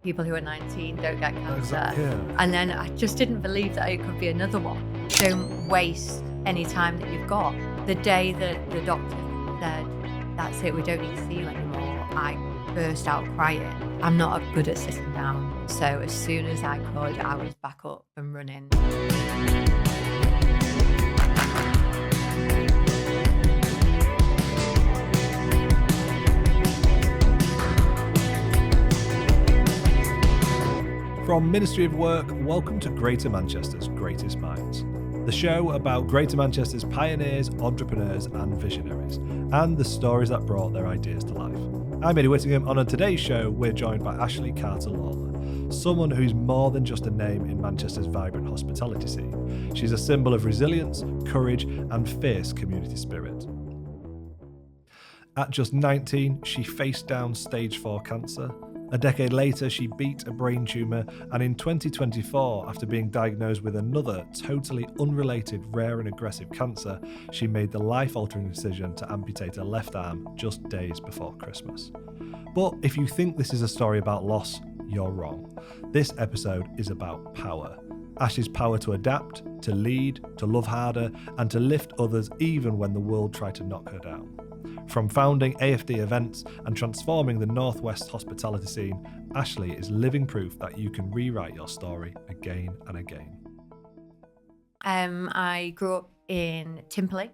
people who are 19 don't get cancer. Exactly, yeah. And then I just didn't believe that it could be another one. Don't waste any time that you've got. The day that the doctor said, that's it, we don't need to see you anymore, I burst out crying. I'm not good at sitting down. So as soon as I could, I was back up and running. From Ministry of Work, welcome to Greater Manchester's Greatest Minds, the show about Greater Manchester's pioneers, entrepreneurs and visionaries, and the stories that brought their ideas to life. I'm Eddie Whittingham, and on today's show, we're joined by Ashley Carter Lawlor, someone who's more than just a name in Manchester's vibrant hospitality scene. She's a symbol of resilience, courage and fierce community spirit. At just 19, she faced down stage 4 cancer. A decade later, she beat a brain tumour, and in 2024, after being diagnosed with another totally unrelated, rare and aggressive cancer, she made the life-altering decision to amputate her left arm just days before Christmas. But if you think this is a story about loss, you're wrong. This episode is about power. Ash's power to adapt, to lead, to love harder, and to lift others even when the world tried to knock her down. From founding AFD Events and transforming the Northwest hospitality scene, Ashley is living proof that you can rewrite your story again and again. I grew up in Timperley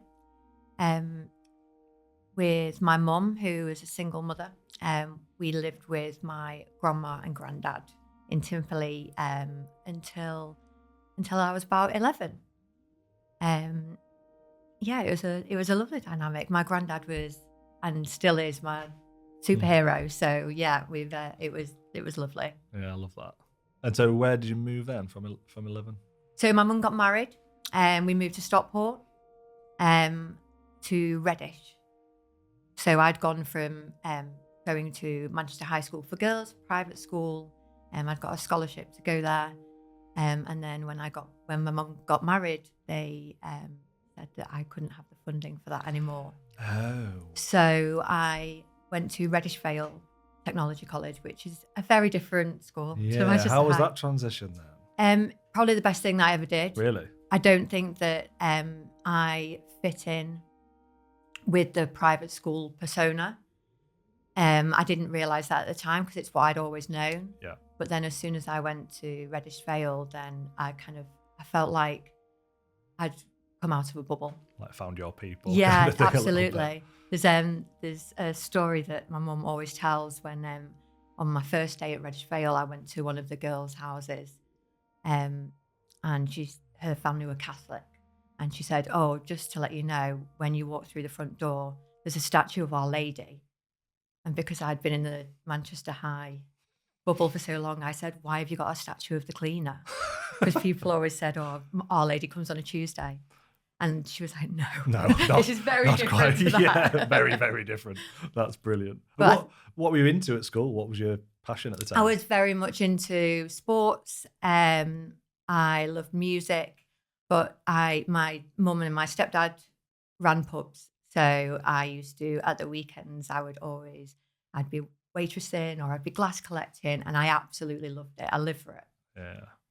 with my mum, who was a single mother. We lived with my grandma and granddad in Timperley until I was about 11. Yeah, it was a lovely dynamic. My granddad was and still is my superhero. So yeah, it was lovely. Yeah, I love that. And so where did you move then from 11? So my mum got married and we moved to Stockport to Reddish. So I'd gone from going to Manchester High School for Girls, private school, I'd got a scholarship to go there. And then when my mum got married, they said that I couldn't have the funding for that anymore. Oh. So I went to Reddish Vale Technology College, which is a very different school. Yeah, how was that transition then? Probably the best thing that I ever did. Really? I don't think that I fit in with the private school persona. I didn't realise that at the time because it's what I'd always known. Yeah. But then as soon as I went to Reddish Vale, then I felt like I'd come out of a bubble. Like found your people. Yeah, kind of thing, absolutely. There's a story that my mum always tells when on my first day at Reddish Vale, I went to one of the girls' houses, and her family were Catholic, and she said, "Oh, just to let you know, when you walk through the front door, there's a statue of Our Lady." And because I'd been in the Manchester High bubble for so long, I said, "Why have you got a statue of the cleaner?" Because people always said, "Oh, Our Lady comes on a Tuesday." And she was like, no, this is very different to that. Yeah, very, very different. That's brilliant. But what were you into at school? What was your passion at the time? I was very much into sports. I loved music, but my mum and my stepdad ran pubs. So I used to, at the weekends, I'd be waitressing or I'd be glass collecting, and I absolutely loved it. I lived for it.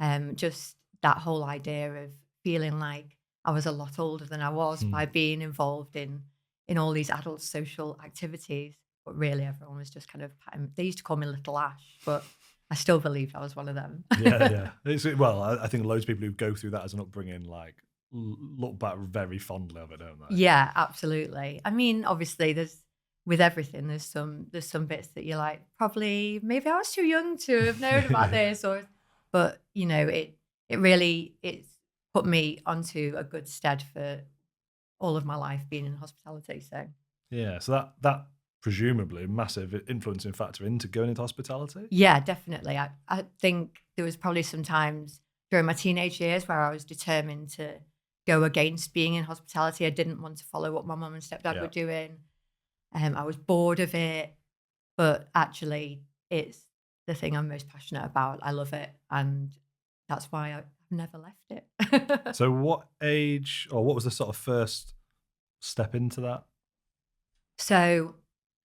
Yeah. Just that whole idea of feeling like I was a lot older than I was by being involved in all these adult social activities. But really, everyone was just kind of, they used to call me Little Ash, but I still believed I was one of them. Yeah. I think loads of people who go through that as an upbringing, like, look back very fondly of it, don't they? Yeah, absolutely. I mean, obviously, with everything, there's some bits that you're like, probably, maybe I was too young to have known about this, but you know, it's put me onto a good stead for all of my life being in hospitality. So yeah, so that presumably a massive influencing factor into going into hospitality. Yeah, definitely. I think there was probably some times during my teenage years where I was determined to go against being in hospitality. I didn't want to follow what my mum and stepdad were doing. I was bored of it, but actually it's the thing I'm most passionate about. I love it, and that's why I've never left it. So what age, or what was the sort of first step into that? So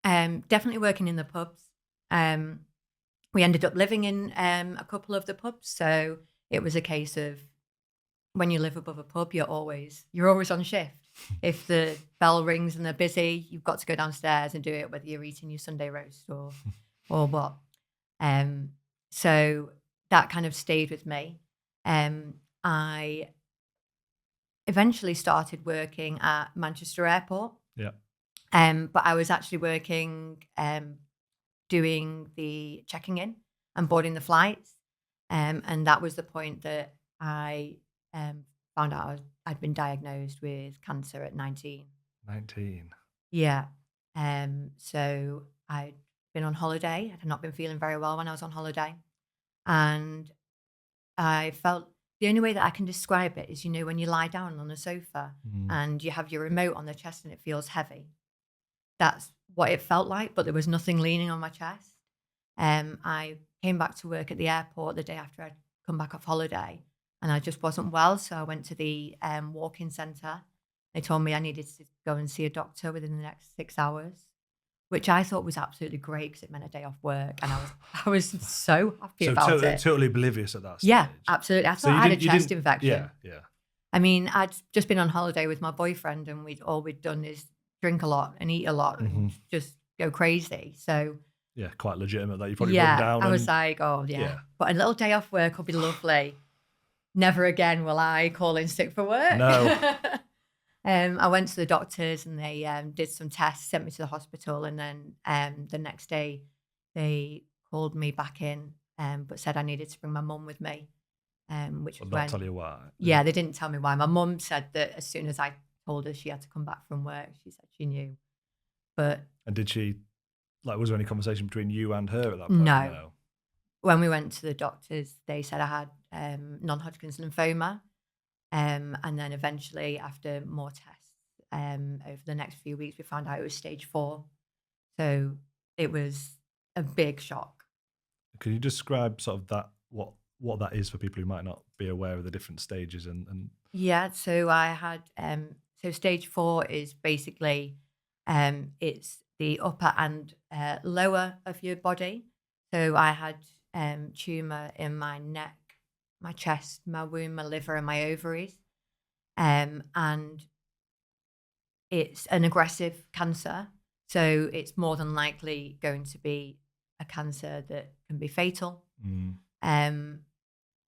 definitely working in the pubs. we ended up living in a couple of the pubs. So it was a case of when you live above a pub, you're always on shift. If the bell rings and they're busy, you've got to go downstairs and do it, whether you're eating your Sunday roast or what. So that kind of stayed with me. I eventually started working at Manchester Airport. Yeah. But I was actually working, doing the checking in and boarding the flights. And that was the point that I found out I'd been diagnosed with cancer at 19. 19. Yeah. So I'd been on holiday. I had not been feeling very well when I was on holiday. And I felt the only way that I can describe it is, when you lie down on a sofa and you have your remote on the chest and it feels heavy. That's what it felt like, but there was nothing leaning on my chest. I came back to work at the airport the day after I'd come back off holiday, and I just wasn't well. So I went to the walk-in centre. They told me I needed to go and see a doctor within the next 6 hours, which I thought was absolutely great because it meant a day off work, and I was so happy about it. Totally oblivious at that stage. Yeah, absolutely. I thought I had a chest infection. Yeah. I mean, I'd just been on holiday with my boyfriend, and all we'd done is drink a lot and eat a lot and just go crazy. So yeah, quite legitimate that you probably put down. I was like, but a little day off work will be lovely. Never again will I call in sick for work. No. I went to the doctors and they did some tests, sent me to the hospital, and then the next day they called me back in, but said I needed to bring my mum with me, which was not tell you why. Yeah, they didn't tell me why. My mum said that as soon as I told her she had to come back from work, she said she knew. But and did she, was there any conversation between you and her at that point? No. When we went to the doctors, they said I had non-Hodgkin's lymphoma. And then eventually, after more tests, over the next few weeks, we found out it was stage 4. So it was a big shock. Can you describe sort of that, what that is for people who might not be aware of the different stages and... Yeah, so I had, so stage 4 is basically, it's the upper and lower of your body. So I had tumour in my neck, my chest, my womb, my liver, and my ovaries. And it's an aggressive cancer. So it's more than likely going to be a cancer that can be fatal.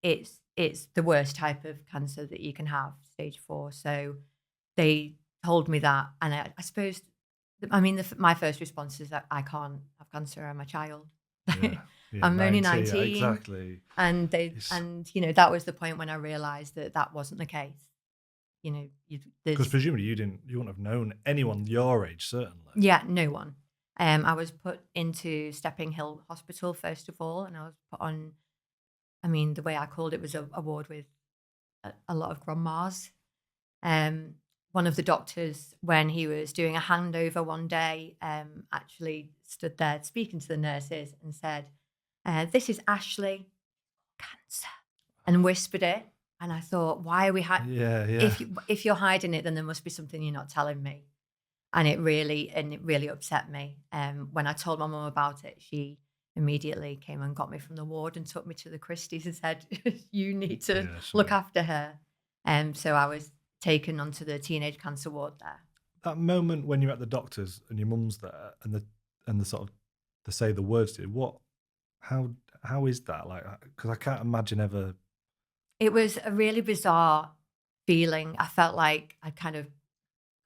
It's the worst type of cancer that you can have, stage 4. So they told me that. And I suppose, my first response is that I can't have cancer. I'm a child. Yeah, I'm 19, only 19. Yeah, exactly. And that was the point when I realised that wasn't the case. Because presumably you wouldn't have known anyone your age, certainly. Yeah, no one. I was put into Stepping Hill Hospital first of all, and I was put on. The way I called it was a ward with a lot of grandmas. One of the doctors, when he was doing a handover one day, actually stood there speaking to the nurses and said, "This is Ashley, cancer," and whispered it. And I thought, why are we hiding? Yeah. If you're hiding it, then there must be something you're not telling me. And it really upset me. When I told my mum about it, she immediately came and got me from the ward and took me to the Christies and said, "You need to look after her." So I was taken onto the teenage cancer ward there. That moment when you're at the doctor's and your mum's there and the sort of to say the words to you, how is that like? Because I can't imagine ever. It was a really bizarre feeling. I felt like I'd kind of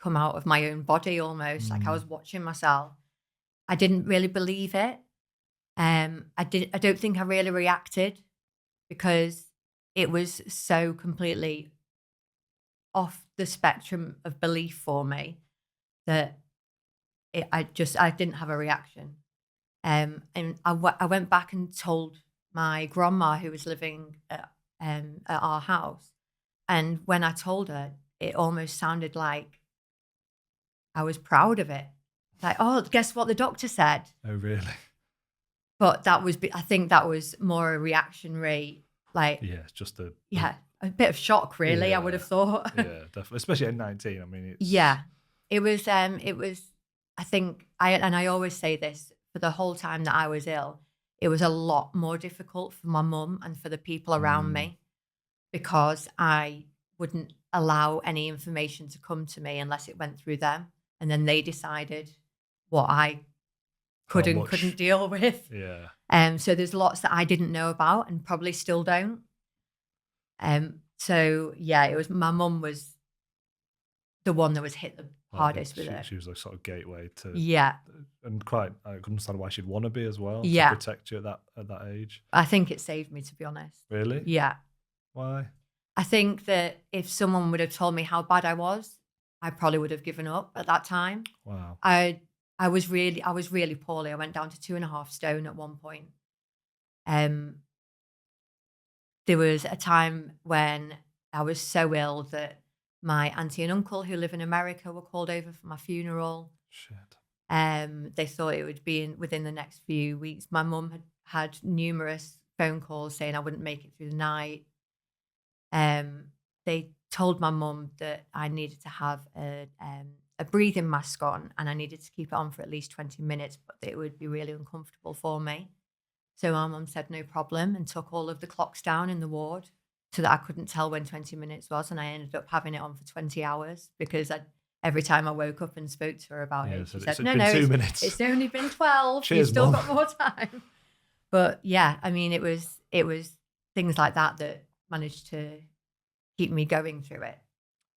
come out of my own body almost, like I was watching myself. I didn't really believe it. I don't think I really reacted because it was so completely off the spectrum of belief for me that I didn't have a reaction. And I went back and told my grandma who was living at our house. And when I told her, it almost sounded like I was proud of it. Like, oh, guess what the doctor said? Oh, really? But I think that was more a reactionary, like... Yeah, it's just a bit of shock, really, I would have thought. Yeah, definitely. Especially at 19. It's... Yeah. It was, I think, I always say this, for the whole time that I was ill, it was a lot more difficult for my mum and for the people around me, because I wouldn't allow any information to come to me unless it went through them. And then they decided what I could and couldn't deal with. Yeah. So there's lots that I didn't know about and probably still don't. So yeah, it was, my mum was the one that was hit the hardest with it. She was a sort of gateway to, yeah, and quite, I can understand why she'd want to be as well, Yeah. to protect you at that age. I think it saved me, to be honest. Really? Yeah. Why? I think that if someone would have told me how bad I was, I probably would have given up at that time. Wow. I was really poorly. I went down to 2.5 stone at one point. There was a time when I was so ill that my auntie and uncle, who live in America, were called over for my funeral. Shit. They thought it would be within the next few weeks. My mum had numerous phone calls saying I wouldn't make it through the night. They told my mum that I needed to have a breathing mask on, and I needed to keep it on for at least 20 minutes, but it would be really uncomfortable for me. So my mum said no problem and took all of the clocks down in the ward so that I couldn't tell when 20 minutes was, and I ended up having it on for 20 hours because every time I woke up and spoke to her about it, she said, no, 2 minutes. It's only been 12. Cheers, You've still Mum. got more time. But yeah, I mean, it was things like that managed to keep me going through it.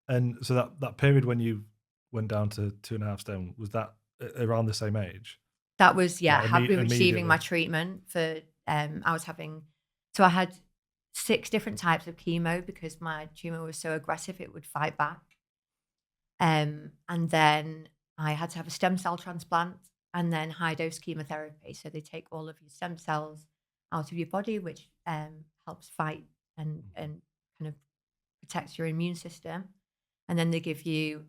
And so that period when you went down to 2.5 stone, was that around the same age? That was, yeah, Like receiving my treatment for, I had 6 different types of chemo because my tumour was so aggressive it would fight back. And then I had to have a stem cell transplant and then high dose chemotherapy. So they take all of your stem cells out of your body, which helps fight and kind of protects your immune system. And then they give you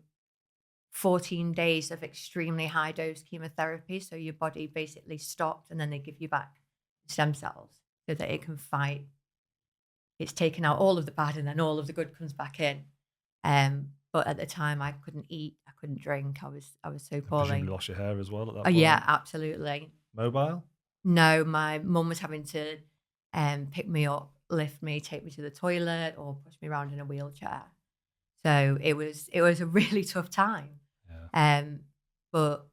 14 days of extremely high dose chemotherapy. So your body basically stops, and then they give you back stem cells so that it can fight. It's taken out all of the bad and then all of the good comes back in. But at the time I couldn't eat, I couldn't drink. I was so poorly. Presumably lost your hair as well at that point? Yeah, absolutely. Mobile? No, my mum was having to pick me up, lift me, take me to the toilet, or push me around in a wheelchair. So it was a really tough time. Yeah. But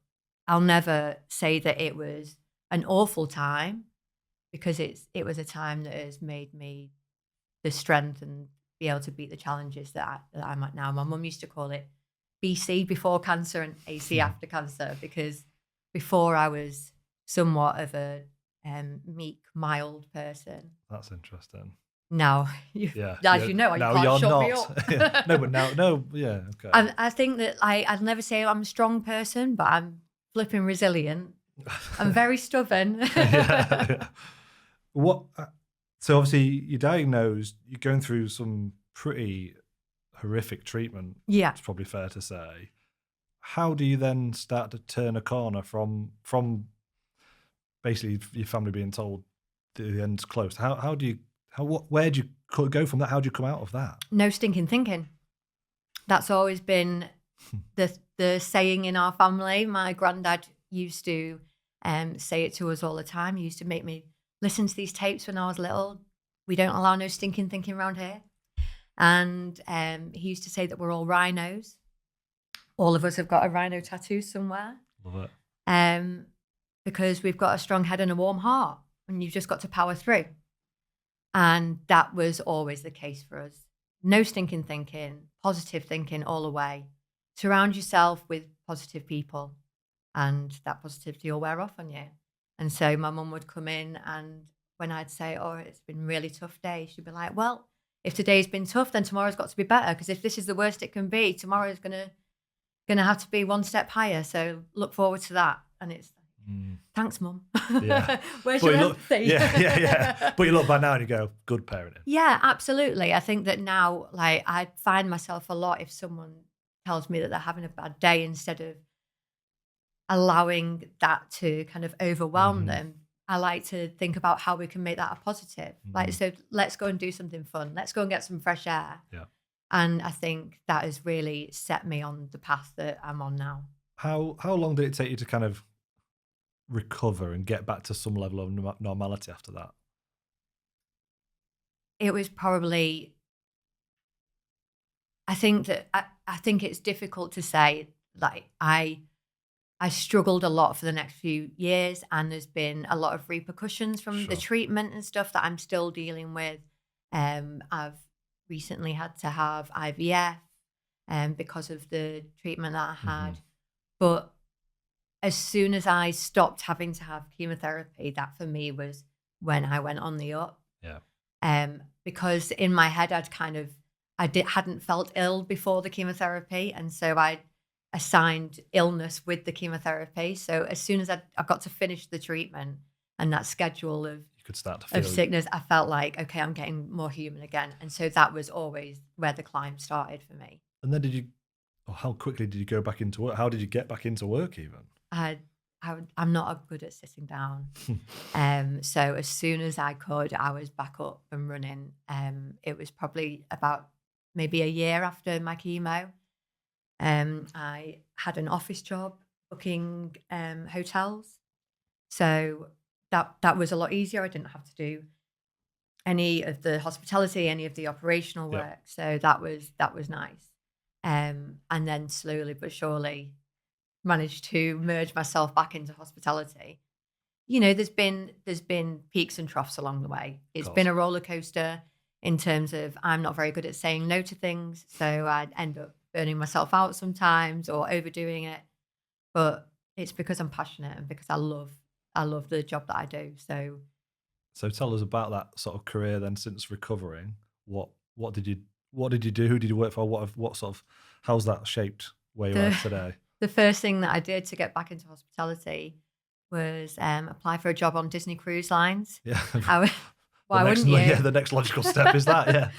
I'll never say that it was an awful time, because it was a time that has made me the strength and be able to beat the challenges that I'm at now. My mum used to call it BC, before cancer, and AC after cancer, because before I was somewhat of a meek, mild person. That's interesting. Now, you know, you can't shut me up. Yeah. No, but now, yeah, okay. I think that I'd never say I'm a strong person, but I'm flipping resilient. I'm very stubborn. Yeah. So obviously you're diagnosed, you're going through some pretty horrific treatment. Yeah. It's probably fair to say. How do you then start to turn a corner from basically your family being told the end's close? Where do you go from that? How do you come out of that? No stinking thinking. That's always been the saying in our family. My granddad used to say it to us all the time. He used to make me listen to these tapes when I was little. We don't allow no stinking thinking around here. And he used to say that we're all rhinos. All of us have got a rhino tattoo somewhere. Love it. Because we've got a strong head and a warm heart, and you've just got to power through. And that was always the case for us. No stinking thinking, positive thinking all the way. Surround yourself with positive people, and that positivity will wear off on you. And so my mum would come in, and when I'd say, oh, it's been a really tough day, she'd be like, well, if today's been tough, then tomorrow's got to be better, because if this is the worst it can be, tomorrow's gonna have to be one step higher. So look forward to that. And it's thanks, Mum. Yeah. Where's your empathy? Yeah. But you look back now and you go, good parenting. Yeah, absolutely. I think that now, like, I find myself a lot if someone tells me that they're having a bad day, instead of allowing that to kind of overwhelm them, I like to think about how we can make that a positive. Like, so let's go and do something fun. Let's go and get some fresh air. Yeah. And I think that has really set me on the path that I'm on now. How long did it take you to kind of recover and get back to some level of normality after that? It was probably, I think it's difficult to say. Like I struggled a lot for the next few years, and there's been a lot of repercussions from the Sure. treatment and stuff that I'm still dealing with. I've recently had to have IVF because of the treatment that I had. Mhm. But as soon as I stopped having to have chemotherapy, that for me was when I went on the up. Yeah. Because in my head, hadn't felt ill before the chemotherapy, and so I assigned illness with the chemotherapy. So as soon as I got to finish the treatment and that schedule You could start to feel. of sickness, I felt like, okay, I'm getting more human again. And so that was always where the climb started for me. And then how quickly did you go back into work? How did you get back into work even? I'm not good at sitting down. So as soon as I could, I was back up and running. It was probably about maybe a year after my chemo. I had an office job booking hotels. So that was a lot easier. I didn't have to do any of the hospitality, any of the operational Yep. work. So that was nice. And then slowly but surely managed to merge myself back into hospitality. You know, there's been peaks and troughs along the way. It's been a roller coaster in terms of I'm not very good at saying no to things, so I'd end up burning myself out sometimes or overdoing it. But it's because I'm passionate and because I love the job that I do. So tell us about that sort of career then since recovering. What did you do? Who did you work for? How's that shaped where you are today? The first thing that I did to get back into hospitality was apply for a job on Disney Cruise Lines. Yeah. Why wouldn't you? Yeah, the next logical step is that, yeah.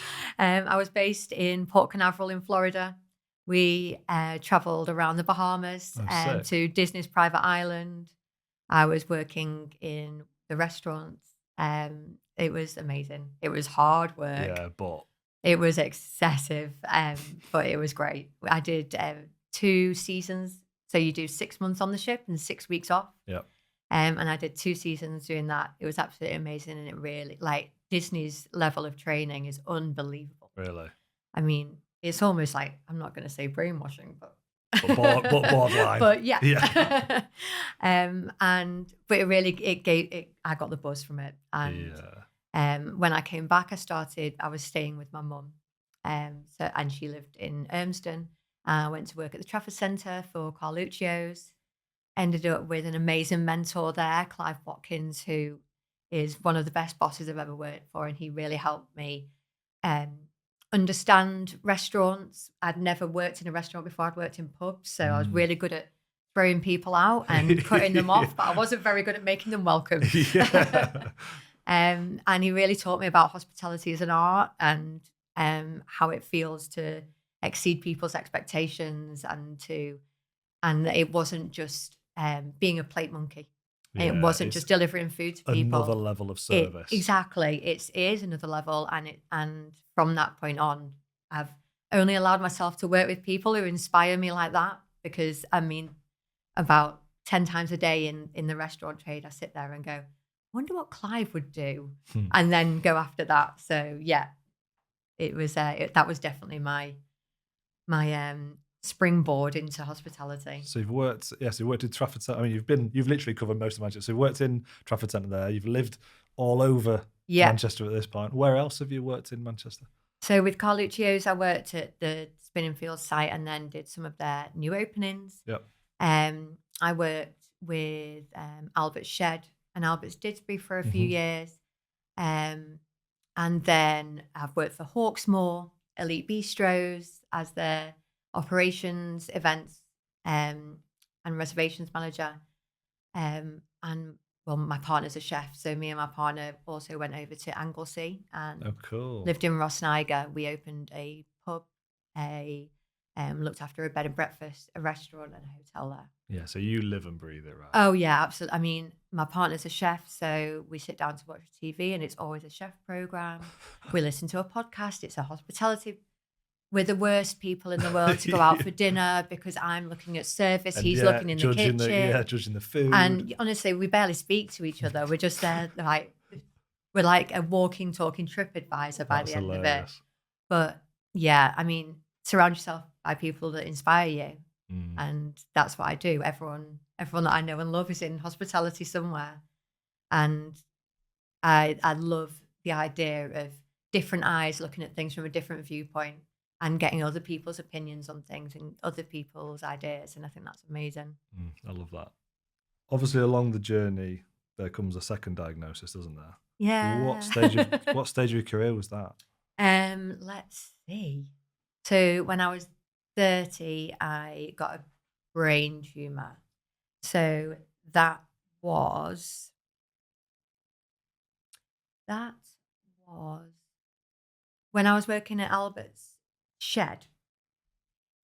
I was based in Port Canaveral in Florida. We traveled around the Bahamas sick. to Disney's private island. I was working in the restaurants. It was amazing. It was hard work. Yeah, but It was excessive, but it was great. I did 2 seasons. So you do 6 months on the ship and 6 weeks off. yeah. And I did 2 seasons doing that. It was absolutely amazing. And it really, like, Disney's level of training is unbelievable. Really. I mean, it's almost like, I'm not going to say brainwashing, but borderline. but yeah. Yeah. But it really, I got the buzz from it. And when I came back, I was staying with my mum. And she lived in Urmston. I went to work at the Trafford Centre for Carluccio's. Ended up with an amazing mentor there, Clive Watkins, who is one of the best bosses I've ever worked for. And he really helped me understand restaurants. I'd never worked in a restaurant before. I'd worked in pubs. So I was really good at throwing people out and cutting them off, but I wasn't very good at making them welcome. Yeah. And he really taught me about hospitality as an art and how it feels to exceed people's expectations and it wasn't just being a plate monkey. It wasn't just delivering food to people. Another level of service. Exactly. It is another level. And from that point on, I've only allowed myself to work with people who inspire me like that, because I mean, about 10 times a day in the restaurant trade, I sit there and go, I wonder what Clive would do, and then go after that. So yeah, it was that was definitely my springboard into hospitality. So you've worked in Trafford Centre. I mean, you've literally covered most of Manchester. So you've worked in Trafford Centre there. You've lived all over Manchester at this point. Where else have you worked in Manchester? So with Carluccio's, I worked at the Spinning Fields site and then did some of their new openings. Yep. I worked with Albert's Shed and Albert's Didsbury for a few years. And then I've worked for Hawksmoor, Elite Bistros as their operations, events, and reservations manager. And well, my partner's a chef, so me and my partner also went over to Anglesey and lived in Rossniger. We opened a pub, looked after a bed and breakfast, a restaurant, and a hotel there. Yeah, so you live and breathe it, right? Oh yeah, absolutely. I mean, my partner's a chef, so we sit down to watch TV, and it's always a chef program. We listen to a podcast. It's a hospitality we're the worst people in the world to go out for dinner because I'm looking at service, And he's looking in the kitchen. Judging the food. And honestly, we barely speak to each other. We're just there, like, we're like a walking, talking TripAdvisor by the end of it. But yeah, I mean, surround yourself by people that inspire you. And that's what I do. Everyone that I know and love is in hospitality somewhere. And I love the idea of different eyes looking at things from a different viewpoint and getting other people's opinions on things and other people's ideas. And I think that's amazing. I love that. Obviously, along the journey, there comes a second diagnosis, doesn't there? Yeah. What stage of your career was that? Let's see. So when I was 30, I got a brain tumour. So that was when I was working at Albert's shed.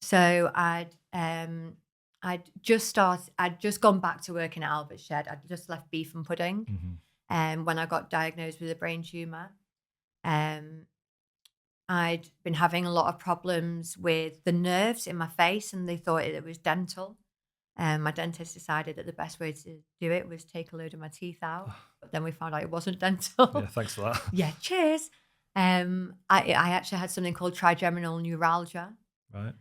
So I'd just gone back to working at Albert's shed. I'd just left beef and pudding. When I got diagnosed with a brain tumour. I'd been having a lot of problems with the nerves in my face, and they thought it was dental. My dentist decided that the best way to do it was take a load of my teeth out, but then we found out it wasn't dental. Yeah, thanks for that. Yeah, cheers. I actually had something called trigeminal neuralgia, right?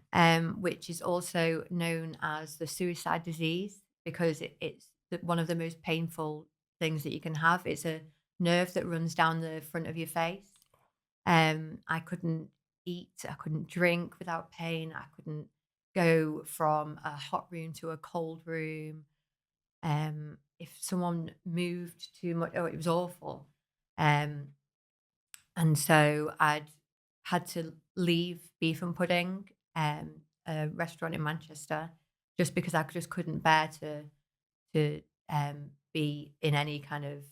Which is also known as the suicide disease because it's one of the most painful things that you can have. It's a nerve that runs down the front of your face. I couldn't eat, I couldn't drink without pain. I couldn't go from a hot room to a cold room. If someone moved too much, it was awful. And so I'd had to leave beef and pudding, a restaurant in Manchester, just because I just couldn't bear to be in any kind of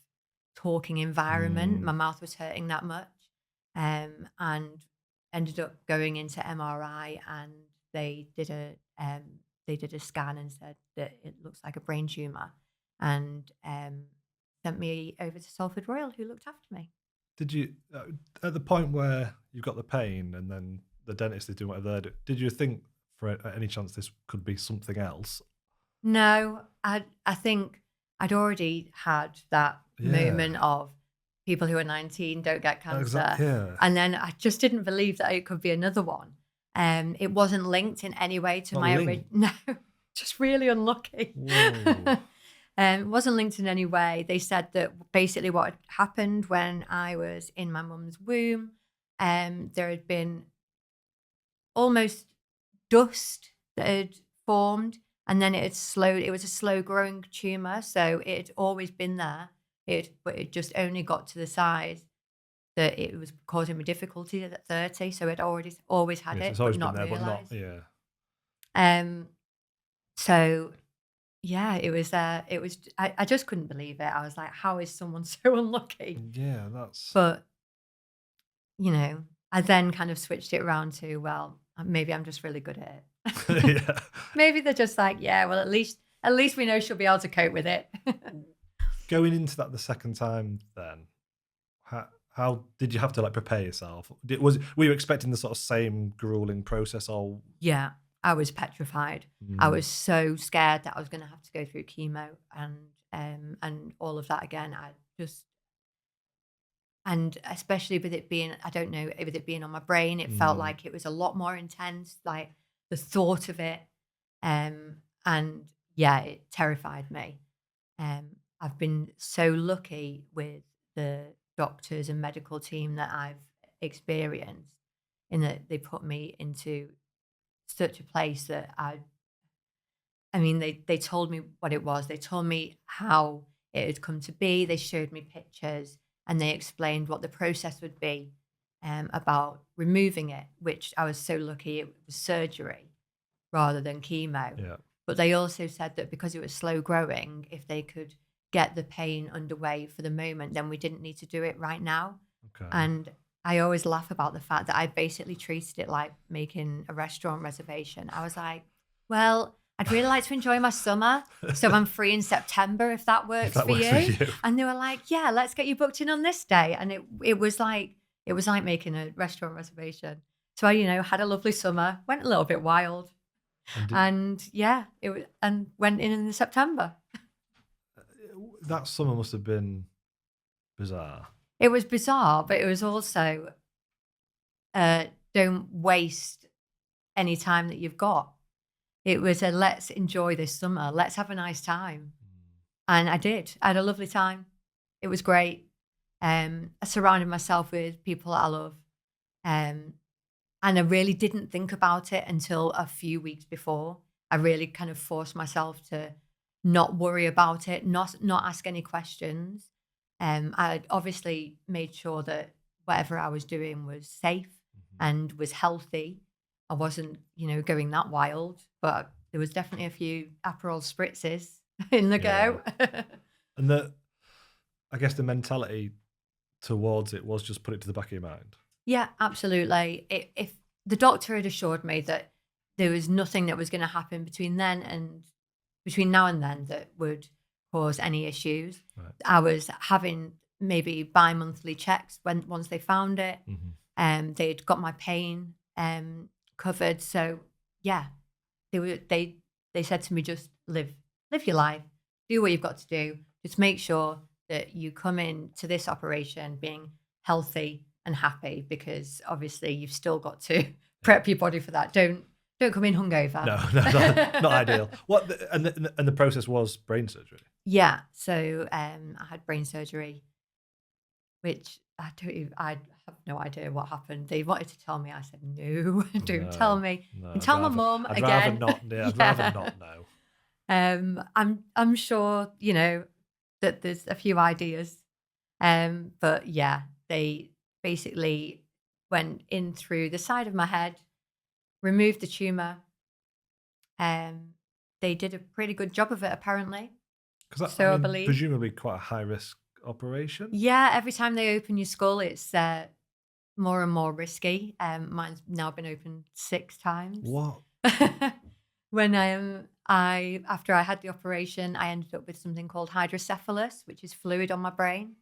talking environment. My mouth was hurting that much. And ended up going into MRI, and they did a scan and said that it looks like a brain tumor, and sent me over to Salford Royal, who looked after me. Did you, at the point where you got the pain and then the dentist is doing whatever they do, did you think for any chance this could be something else? No, I think I'd already had that moment of people who are 19 don't get cancer. Exactly, yeah. And then I just didn't believe that it could be another one. It wasn't linked in any way to my original. No, just really unlucky. It wasn't linked in any way. They said that basically what had happened when I was in my mum's womb, there had been almost dust that had formed, and then it was a slow growing tumour. So it had always been there. But it just only got to the size that it was causing me difficulty at 30. So it always had it, but not realised. So yeah, it was. I just couldn't believe it. I was like, how is someone so unlucky? Yeah, that's. But I then kind of switched it around to, well, maybe I'm just really good at it. Yeah. Maybe they're just like, yeah, well, at least we know she'll be able to cope with it. Going into that the second time, then, how did you have to prepare yourself? Were you expecting the sort of same grueling process? Or yeah, I was petrified. I was so scared that I was going to have to go through chemo and all of that again. And especially with it being, I don't know, with it being on my brain, it felt like it was a lot more intense. Like the thought of it, and yeah, it terrified me. I've been so lucky with the doctors and medical team that I've experienced, in that they put me into such a place that they told me what it was. They told me how it had come to be. They showed me pictures and they explained what the process would be about removing it, which I was so lucky it was surgery rather than chemo. Yeah. But they also said that because it was slow growing, if they could get the pain underway for the moment, then we didn't need to do it right now. Okay. And I always laugh about the fact that I basically treated it like making a restaurant reservation. I was like, well, I'd really like to enjoy my summer, so I'm free in September if that works for you. And they were like, yeah, let's get you booked in on this day. And it was like making a restaurant reservation. So I, had a lovely summer, went a little bit wild, and went in the September. That summer must have been bizarre. It was bizarre, but it was also don't waste any time that you've got. It was a let's enjoy this summer. Let's have a nice time. And I did. I had a lovely time. It was great. I surrounded myself with people that I love. And I really didn't think about it until a few weeks before. I really kind of forced myself to not worry about it, not ask any questions. I obviously made sure that whatever I was doing was safe and was healthy. I wasn't, going that wild, but there was definitely a few Aperol spritzes in the go. And I guess the mentality towards it was just put it to the back of your mind. Yeah, absolutely. If the doctor had assured me that there was nothing that was going to happen between now and then that would cause any issues. Right. I was having maybe bi-monthly checks once they found it. They'd got my pain covered. So yeah, they said to me, just live your life, do what you've got to do. Just make sure that you come into this operation being healthy and happy, because obviously you've still got to prep your body for that. Don't come in hungover. No, not ideal. And the process was brain surgery. Yeah, so I had brain surgery, which I have no idea what happened. They wanted to tell me. I said, no, don't tell me. No, And tell my mum again. I'd rather not know. I'm sure, that there's a few ideas. But yeah, they basically went in through the side of my head, removed the tumour. They did a pretty good job of it, apparently. I believe presumably quite a high risk operation. Yeah, every time they open your skull, it's more and more risky. Mine's now been opened 6 times. What? When after I had the operation, I ended up with something called hydrocephalus, which is fluid on my brain.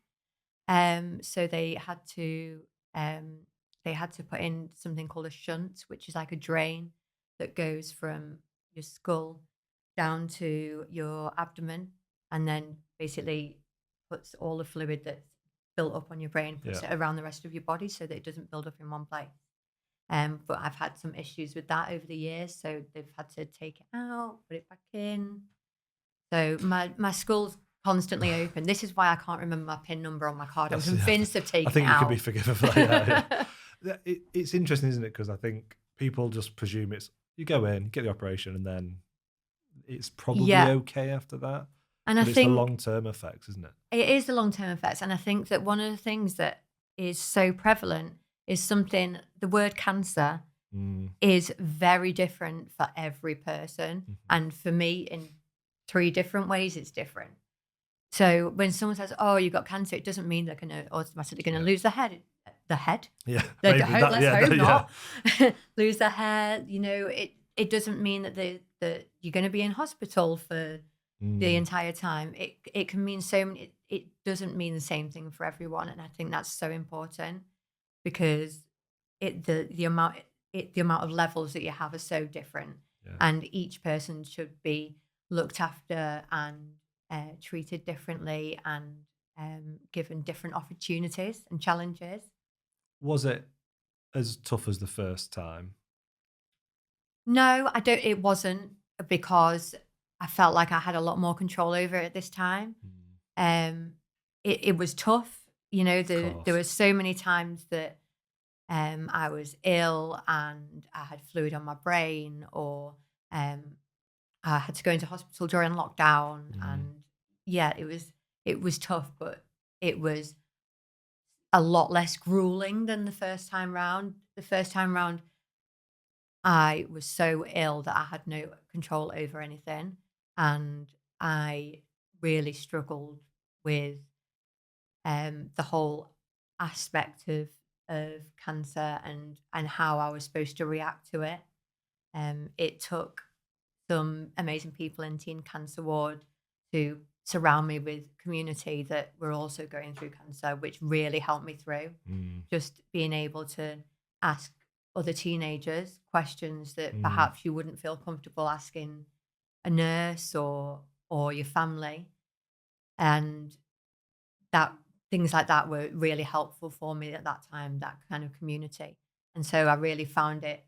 So they had to put in something called a shunt, which is like a drain that goes from your skull down to your abdomen, and then basically puts all the fluid that's built up on your brain, puts it around the rest of your body so that it doesn't build up in one place. But I've had some issues with that over the years, so they've had to take it out, put it back in. So my skull's constantly open. This is why I can't remember my PIN number on my card. I'm convinced they've taken it out. I think you could be forgiven for that. It's interesting, isn't it? Because I think people just presume you go in, get the operation, and then it's probably okay after that. And I think it's the long-term effects, isn't it? It is the long-term effects. And I think that one of the things that is so prevalent is the word cancer is very different for every person. And for me, in 3 different ways, it's different. So when someone says, oh, you've got cancer, it doesn't mean they're automatically going to lose the head. The head? Yeah. Let's hope not. Lose the head. It doesn't mean that you're going to be in hospital for the entire time. It can mean so many. It doesn't mean the same thing for everyone, and I think that's so important, because the amount of levels that you have are so different, and each person should be looked after and treated differently, and given different opportunities and challenges. Was it as tough as the first time? No, I don't. It wasn't, because I felt like I had a lot more control over it this time. It was tough. There were so many times that I was ill and I had fluid on my brain, or I had to go into hospital during lockdown. And it was tough, but it was a lot less grueling than the first time round. The first time round, I was so ill that I had no control over anything. And I really struggled with the whole aspect of cancer and how I was supposed to react to it. It took some amazing people in Teen Cancer Ward to surround me with community that were also going through cancer, which really helped me through. Just being able to ask other teenagers questions that perhaps you wouldn't feel comfortable asking a nurse or your family. And that things like that were really helpful for me at that time, that kind of community. And so I really found it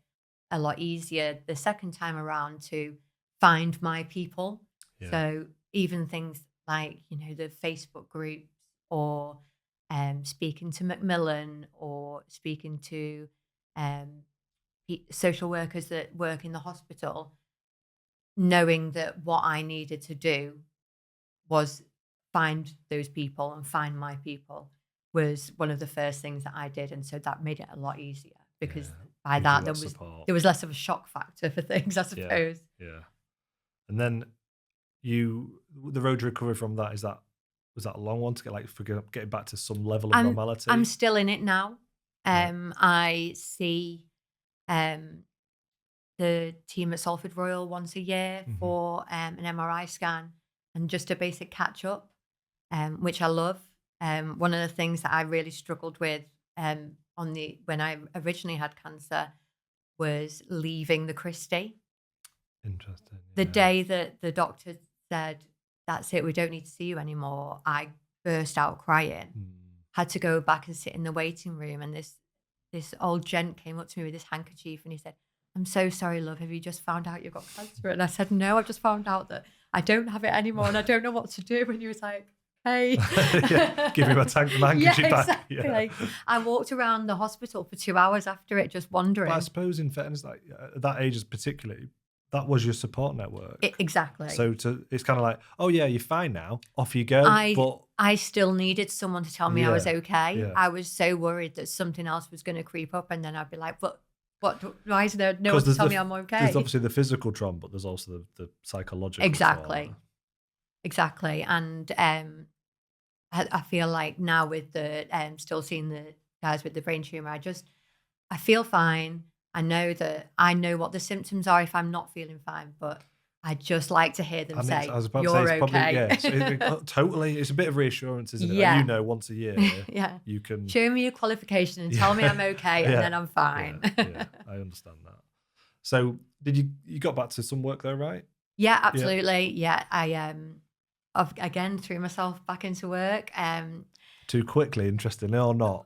a lot easier the second time around to find my people. Yeah. So even things like, the Facebook groups or speaking to Macmillan or speaking to social workers that work in the hospital, knowing that what I needed to do was find those people and find my people was one of the first things that I did. And so that made it a lot easier because by Gives you that support. there was less of a shock factor for things, I suppose. Yeah. And then the road to recovery from that, was that a long one to getting back to some level of normality? I'm still in it now. I see the team at Salford Royal once a year for an MRI scan and just a basic catch up, which I love. One of the things that I really struggled with when I originally had cancer was leaving the Christie. Interesting. The day that the doctor said, "That's it, we don't need to see you anymore," I burst out crying. Had to go back and sit in the waiting room, and this old gent came up to me with this handkerchief and he said, "I'm so sorry, love. Have you just found out you've got cancer?" And I said, "No, I've just found out that I don't have it anymore and I don't know what to do." And he was like, "Hey." Give me my handkerchief back. Exactly. Yeah. I walked around the hospital for 2 hours after it, just wondering. But I suppose, in fairness, like at that age particularly, that was your support network. Exactly. So it's kind of like, oh yeah, you're fine now, off you go. But I still needed someone to tell me I was okay. Yeah. I was so worried that something else was going to creep up, and then I'd be like, "But why is there no one to tell me I'm okay?" There's obviously the physical trauma, but there's also the psychological Exactly. trauma. And I feel like now with the still seeing the guys with the brain tumor, I feel fine. I know what the symptoms are if I'm not feeling fine, but I just like to hear them say, "You're okay." Totally. It's a bit of reassurance, isn't it? Yeah. Like, once a year, you can show me your qualification and tell me I'm okay, and then I'm fine. Yeah, I understand that. So, did you got back to some work though, right? Yeah, absolutely. Yeah, I've again threw myself back into work. Too quickly, interestingly, or not?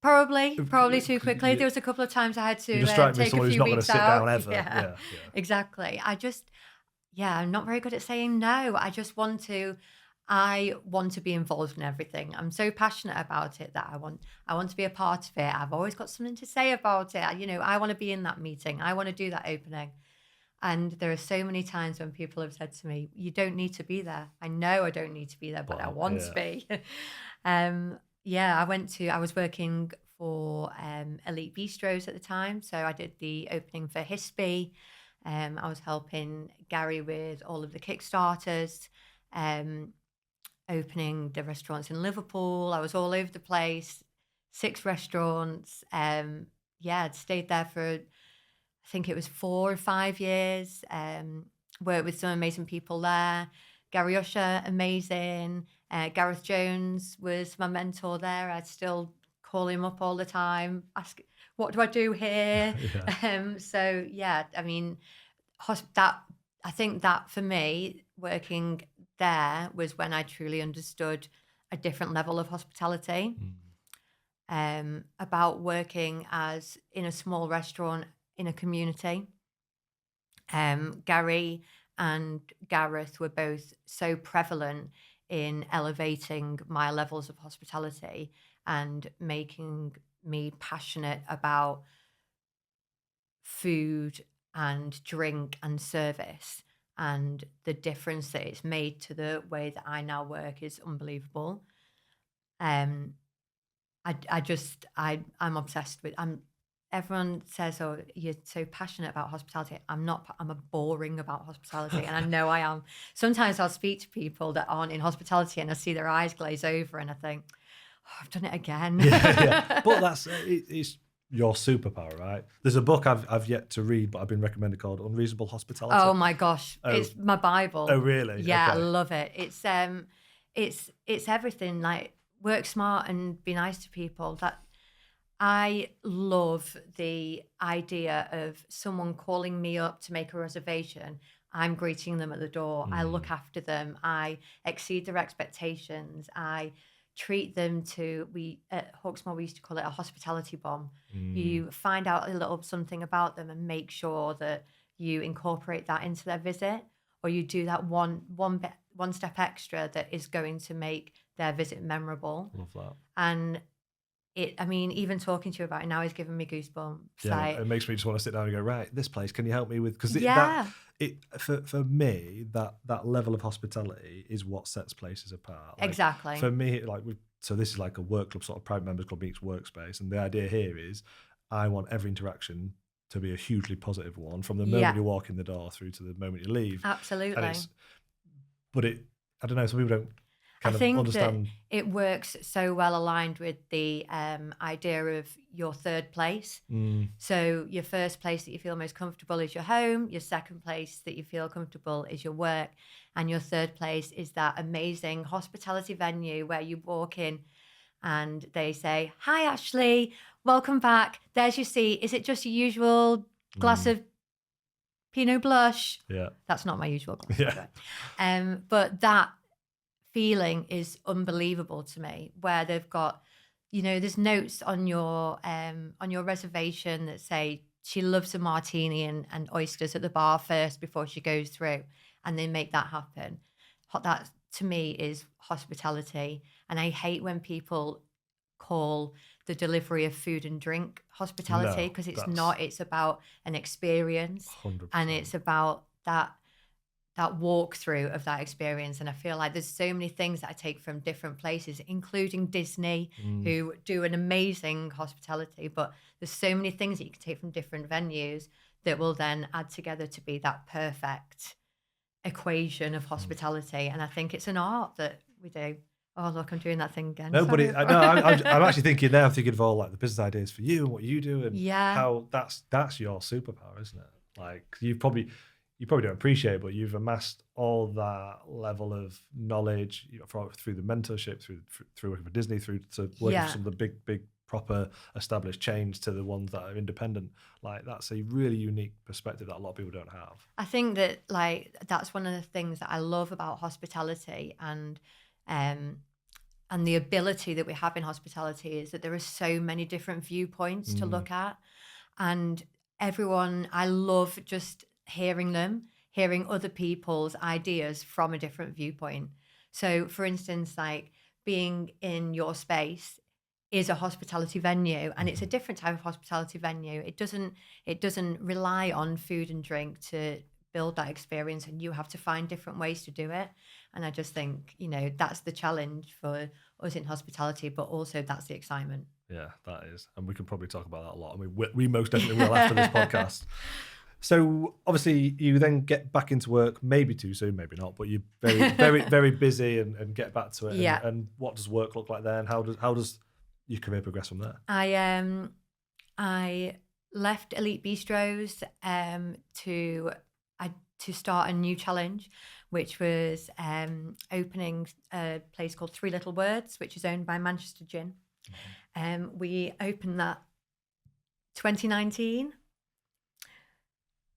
Probably too quickly. There was a couple of times I had to take a few weeks out. Down ever. Yeah, exactly. I'm not very good at saying no. I want to be involved in everything. I'm so passionate about it that I want to be a part of it. I've always got something to say about it. I want to be in that meeting. I want to do that opening. And there are so many times when people have said to me, "You don't need to be there." I know I don't need to be there, but I want to be. I was working for Elite Bistros at the time. So I did the opening for Hispy. I was helping Gary with all of the Kickstarters, opening the restaurants in Liverpool. I was all over the place, 6 restaurants. I'd stayed there for, I think it was 4 or 5 years, worked with some amazing people there. Gary Usher, amazing. Gareth Jones was my mentor there. I'd still call him up all the time, ask, "What do I do here?" I think that for me, working there was when I truly understood a different level of hospitality, about working in a small restaurant in a community. Gary and Gareth were both so prevalent in elevating my levels of hospitality and making me passionate about food and drink and service, and the difference that it's made to the way that I now work is unbelievable. I'm obsessed with. Everyone says, "Oh, you're so passionate about hospitality." I'm not. I'm boring about hospitality, and I know I am. Sometimes I'll speak to people that aren't in hospitality, and I see their eyes glaze over, and I think, "Oh, I've done it again." But that's it's your superpower, right? There's a book I've yet to read, but I've been recommended, called Unreasonable Hospitality. Oh my gosh, it's my Bible. Oh really? Yeah, okay. I love it. It's everything. Like, work smart and be nice to people. I love the idea of someone calling me up to make a reservation. I'm greeting them at the door. I look after them. I exceed their expectations. I treat them to, we at Hawksmoor, we used to call it a hospitality bomb. You find out a little something about them and make sure that you incorporate that into their visit, or you do that one step extra that is going to make their visit memorable. Love that. And even talking to you about it now is giving me goosebumps. Yeah, like, it makes me just want to sit down and go, right, this place, can you help me with? Because for me, that level of hospitality is what sets places apart. Like, exactly. For me, so this is like a work club, sort of private members club meets workspace, and the idea here is I want every interaction to be a hugely positive one from the moment you walk in the door through to the moment you leave. Absolutely. I don't know, some people don't I think understand. that it works so well aligned with the idea of your third place. So your first place that you feel most comfortable is your home. Your second place that you feel comfortable is your work. And your third place is that amazing hospitality venue where you walk in and they say, "Hi, Ashley, welcome back. There's your seat. Is it just your usual glass of Pinot Blush?" Yeah. That's not my usual glass. Yeah. But that feeling is unbelievable to me, where they've got, there's notes on your reservation that say she loves a martini and oysters at the bar first before she goes through, and they make that happen. That to me is hospitality. And I hate when people call the delivery of food and drink hospitality, because it's not. It's about an experience. 100%. And it's about that walkthrough of that experience. And I feel like there's so many things that I take from different places, including Disney, who do an amazing hospitality, but there's so many things that you can take from different venues that will then add together to be that perfect equation of hospitality. And I think it's an art that we do. Oh, look, I'm doing that thing again. No, but I'm actually thinking of all like the business ideas for you and what you do, and how that's your superpower, isn't it? Like you probably don't appreciate it, but you've amassed all that level of knowledge, through the mentorship, through working for Disney, through to working for some of the big proper established chains to the ones that are independent. Like that's a really unique perspective that a lot of people don't have. I think that that's one of the things that I love about hospitality, and the ability that we have in hospitality is that there are so many different viewpoints to look at, and I love just hearing other people's ideas from a different viewpoint. So for instance, like being in your space is a hospitality venue, and it's a different type of hospitality venue. It doesn't rely on food and drink to build that experience, and you have to find different ways to do it. And I just think, that's the challenge for us in hospitality, but also that's the excitement. Yeah, that is. And we can probably talk about that a lot. I mean, we most definitely will after this podcast. So obviously you then get back into work, maybe too soon, maybe not, but you're very, very, very busy and get back to it. Yeah. And what does work look like then? How does your career progress from there? I left Elite Bistros to start a new challenge, which was opening a place called Three Little Words, which is owned by Manchester Gin. We opened that 2019.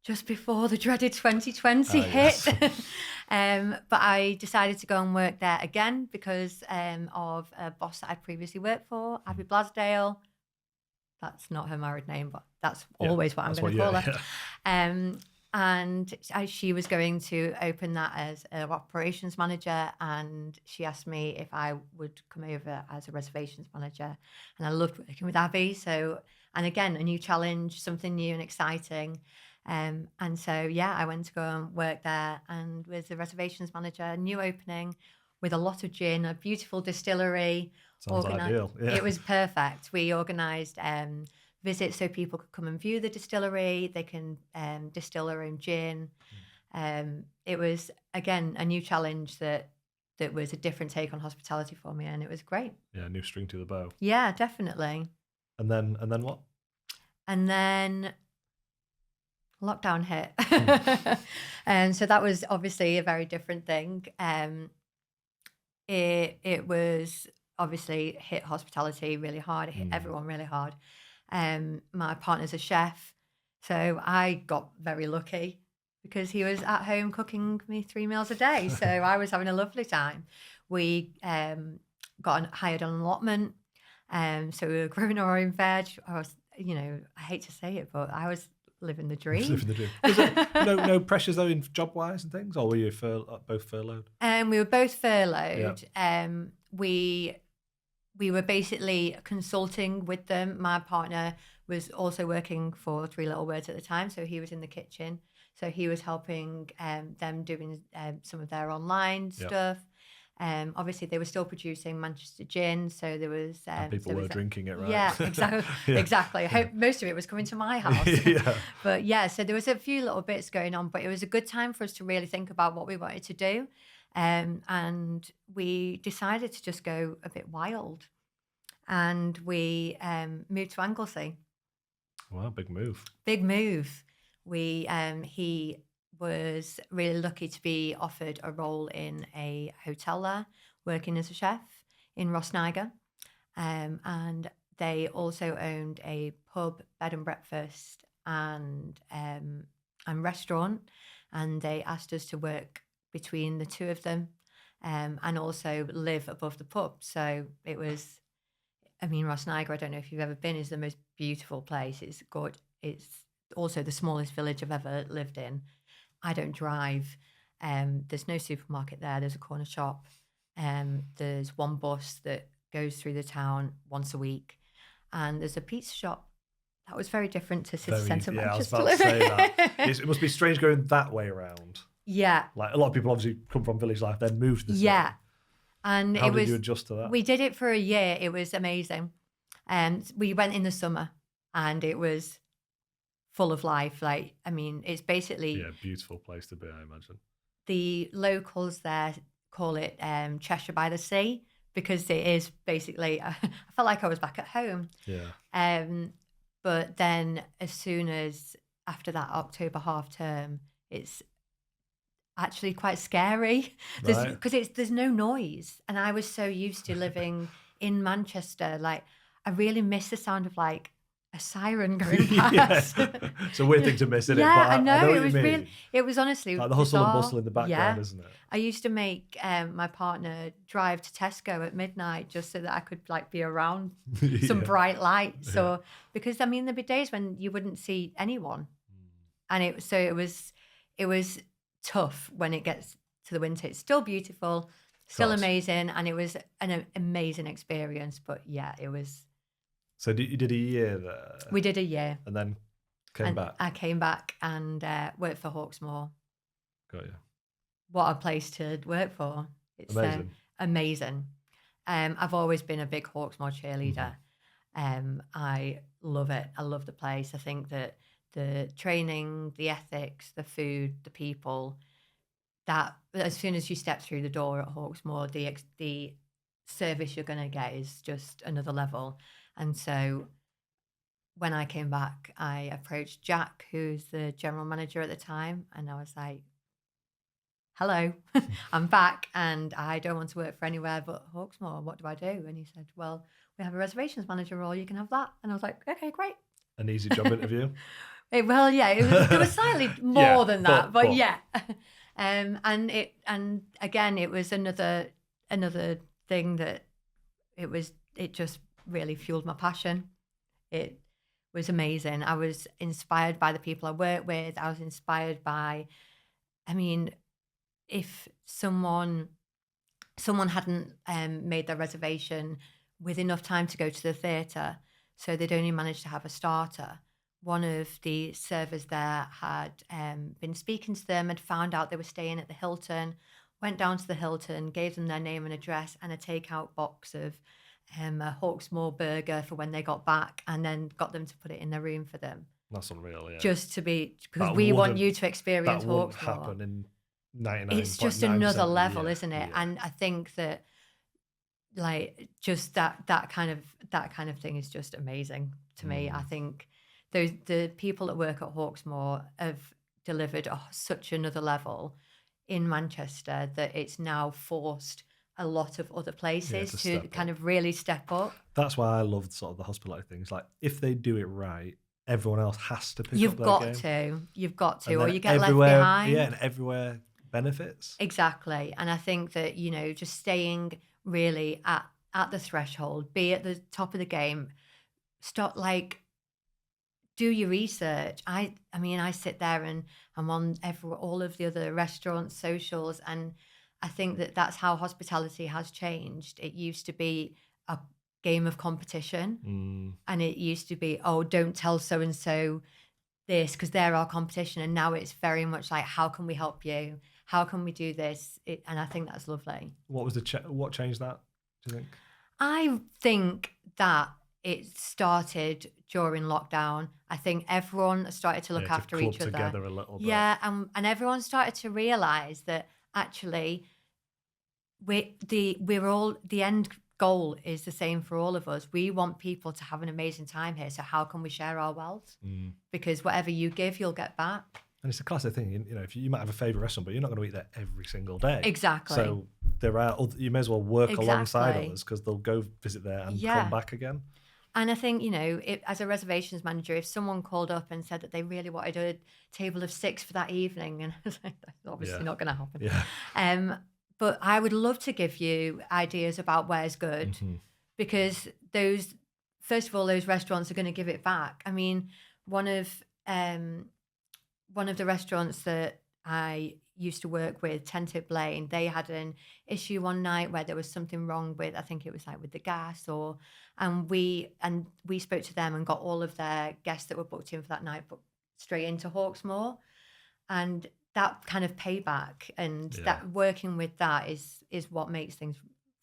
Just before the dreaded 2020 hit. Yes. But I decided to go and work there again because of a boss that I'd previously worked for, Abby Blasdale. That's not her married name, but that's always what I'm going to call her. Yeah. And she was going to open that as an operations manager, and she asked me if I would come over as a reservations manager. And I loved working with Abby. And again, a new challenge, something new and exciting. And so, I went to go and work there, and was the reservations manager, new opening with a lot of gin, a beautiful distillery. Sounds ideal. Yeah. It was perfect. We organised visits so people could come and view the distillery. They can distill their own gin. It was, again, a new challenge that was a different take on hospitality for me, and it was great. Yeah, new string to the bow. Yeah, definitely. And then what? And then lockdown hit. And so that was obviously a very different thing. It was obviously hit hospitality really hard. It hit everyone really hard. My partner's a chef, so I got very lucky because he was at home cooking me 3 meals a day. So I was having a lovely time. We hired an allotment, so we were growing our own veg. I was, I hate to say it, but I was living the dream. Living the dream. Was there no pressures though in job wise and things, or were you both furloughed? We were both furloughed. Yeah. We were basically consulting with them. My partner was also working for Three Little Words at the time, so he was in the kitchen. So he was helping them doing some of their online stuff. Obviously, they were still producing Manchester gin, so there was people were drinking it, right? Yeah, exactly. Exactly. I hope most of it was coming to my house. But yeah, so there was a few little bits going on, but it was a good time for us to really think about what we wanted to do. And we decided to just go a bit wild, and we moved to Anglesey. Wow, big move. Big move. He was really lucky to be offered a role in a hotel there, working as a chef in Rosniger. And they also owned a pub, bed and breakfast, and restaurant. And they asked us to work between the two of them, and also live above the pub. So it was, Rosniger, I don't know if you've ever been, is the most beautiful place. It's good. It's also the smallest village I've ever lived in. I don't drive. There's no supermarket there. There's a corner shop. There's one bus that goes through the town once a week. And there's a pizza shop. That was very different to city centre Manchester. I was about to say that. It must be strange going that way around. Yeah. Like a lot of people obviously come from village life, then move to the city. Yeah. And how did you adjust to that? We did it for a year. It was amazing. We went in the summer and it was full of life. It's basically... Yeah, beautiful place to be, I imagine. The locals there call it Cheshire by the Sea because it is basically... I felt like I was back at home. Yeah. But then as soon as after that October half term, it's actually quite scary because there's no noise. And I was so used to living in Manchester. Like, I really miss the sound of like a siren going past. It's a weird thing to miss, isn't it? Yeah, But I know. it was really, it was honestly like the hustle bizarre. and bustle in the background, isn't it? I used to make my partner drive to Tesco at midnight just so that I could like be around some bright lights. So because there'd be days when you wouldn't see anyone, and it was tough when it gets to the winter. It's still beautiful, still amazing, and it was an amazing experience. But yeah, it was. So you did a year there? We did a year. And then came back? I came back and worked for Hawksmoor. Got you. What a place to work for. It's amazing. I've always been a big Hawksmoor cheerleader. I love it. I love the place. I think that the training, the ethics, the food, the people, that as soon as you step through the door at Hawksmoor, the service you're going to get is just another level. And so when I came back, I approached Jack, who's the general manager at the time, and I was like, hello, I'm back and I don't want to work for anywhere but Hawksmoor. What do I do? And he said, well, we have a reservations manager role. You can have that. And I was like, okay, great. An easy job interview? It was slightly more than that, but yeah. And again, it was another thing that it just really fueled my passion. It was amazing. I was inspired by the people I worked with. I was inspired by, if someone hadn't made their reservation with enough time to go to the theatre, so they'd only managed to have a starter, one of the servers there had been speaking to them and found out they were staying at the Hilton, went down to the Hilton, gave them their name and address and a takeout box of a Hawksmoor burger for when they got back, and then got them to put it in their room for them. That's unreal, yeah. Just to be, because we want you to experience that wouldn't Hawksmoor. happen in 99.9%. It's just another level, isn't it? Yeah. And I think that, like, just that kind of thing is just amazing to me. I think the people that work at Hawksmoor have delivered such another level in Manchester that it's now forced a lot of other places to step kind up. of really step up. That's why I love sort of the hospitality things. Like if they do it right, everyone else has to pick up You've their got game. you've got to, And or then you get left everywhere, behind. yeah, and everywhere benefits. Exactly. And I think that, you know, just staying really at the threshold, be at the top of the game, stop, like, do your research. I mean, I sit there and I'm on all of the other restaurants, socials, and I think that that's how hospitality has changed. It used to be a game of competition, and it used to be, oh, don't tell so and so this because they're our competition. And now it's very much like, how can we help you? How can we do this? And I think that's lovely. What was what changed that, do you think? I think that it started during lockdown. I think everyone started to look after each other together a little bit. Yeah, and everyone started to realise that actually we're all, the end goal is the same for all of us. We want people to have an amazing time here. So how can we share our wealth? Because whatever you give, you'll get back. And it's a classic thing, you know, if you might have a favourite restaurant, but you're not going to eat there every single day. Exactly. So you may as well work alongside others because they'll go visit there and come back again. And I think, you know, as a reservations manager, if someone called up and said that they really wanted a table of 6 for that evening, and I was like, that's obviously not going to happen. Yeah. But I would love to give you ideas about where's good, because first of all, those restaurants are going to give it back. I mean, one of the restaurants that I used to work with, Timperley, they had an issue one night where there was something wrong with, I think it was like with the gas, and we spoke to them and got all of their guests that were booked in for that night booked straight into Hawksmoor, and that kind of payback and that working with that is what makes things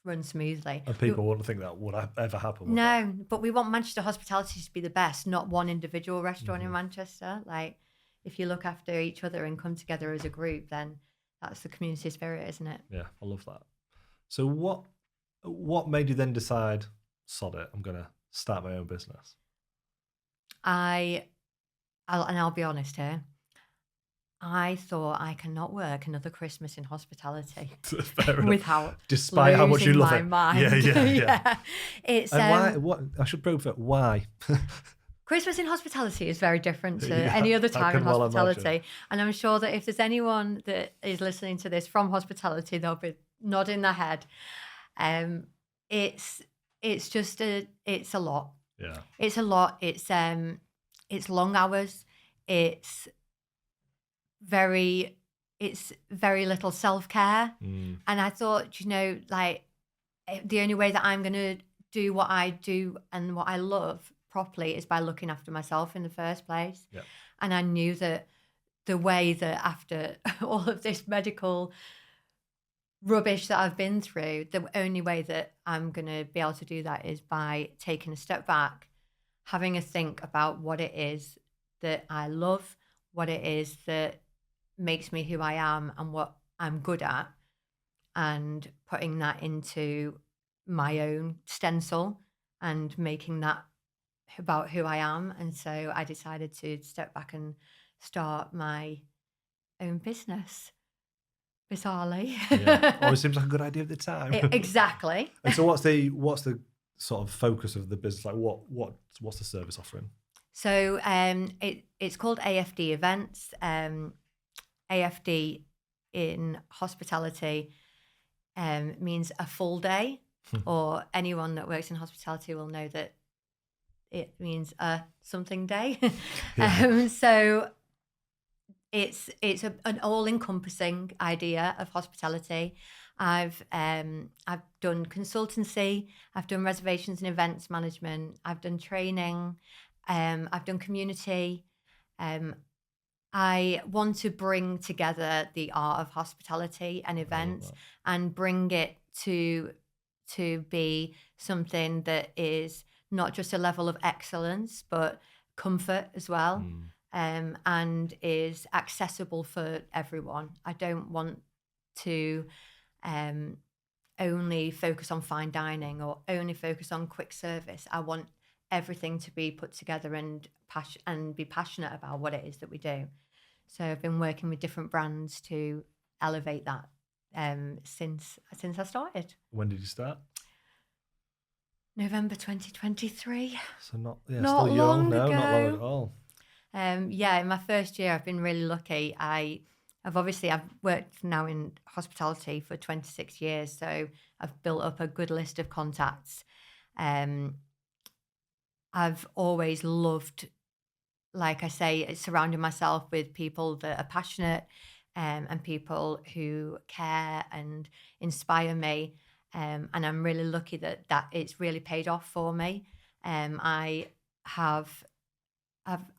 run smoothly. And people wouldn't think that would ever happen. No, but we want Manchester hospitality to be the best, not one individual restaurant in Manchester. Like, if you look after each other and come together as a group, then that's the community spirit, isn't it? Yeah, I love that. So what made you then decide, sod it, I'm going to start my own business? I'll be honest here. I thought I cannot work another Christmas in hospitality without despite how much you love my it. Mind. Yeah. It's and why? What I should probe for why. Christmas in hospitality is very different to any other time in hospitality. And I'm sure that if there's anyone that is listening to this from hospitality, they'll be nodding their head. It's a lot. Yeah. It's a lot. It's long hours. It's very little self-care. And I thought, you know, like, the only way that I'm going to do what I do and what I love properly is by looking after myself in the first place. Yeah. And I knew that the way that after all of this medical rubbish that I've been through, the only way that I'm going to be able to do that is by taking a step back, having a think about what it is that I love, what it is that makes me who I am and what I'm good at, and putting that into my own stencil and making that about who I am. And so I decided to step back and start my own business, bizarrely. Yeah. Always seems like a good idea at the time. Exactly. And so what's the sort of focus of the business? Like what's the service offering? So it's called AFD Events. AFD in hospitality means a full day, or anyone that works in hospitality will know that it means a something day. So it's an all-encompassing idea of hospitality. I've done consultancy, I've done reservations and events management, I've done training, I've done community. I want to bring together the art of hospitality and events and bring it to be something that is not just a level of excellence, but comfort as well, and is accessible for everyone. I don't want to only focus on fine dining or only focus on quick service. I want everything to be put together and be passionate about what it is that we do. So I've been working with different brands to elevate that since I started. When did you start? November 2023. So not Not still long young. No, not long ago. at all. In my first year, I've been really lucky. I've worked now in hospitality for 26 years, so I've built up a good list of contacts. I've always loved, like I say, surrounding myself with people that are passionate, and people who care and inspire me. And I'm really lucky that it's really paid off for me. I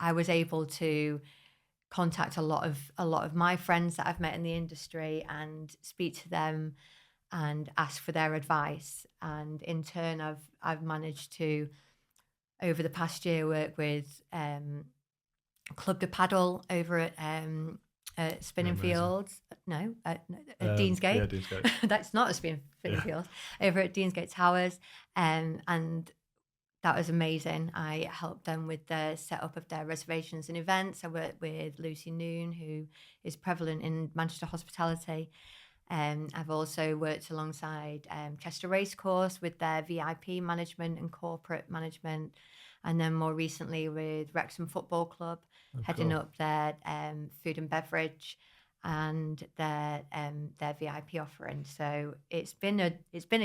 was able to contact a lot of my friends that I've met in the industry and speak to them and ask for their advice. And in turn, I've managed to, over the past year, work with Club de Paddle over at Spinning Fields. No, at Deansgate. Yeah, Deansgate. That's not a Spinning Fields. Over at Deansgate Towers, and that was amazing. I helped them with the setup of their reservations and events. I worked with Lucy Noon, who is prevalent in Manchester hospitality. I've also worked alongside Chester Racecourse with their VIP management and corporate management. And then more recently with Wrexham Football Club, heading up their food and beverage and their VIP offering. So it's been a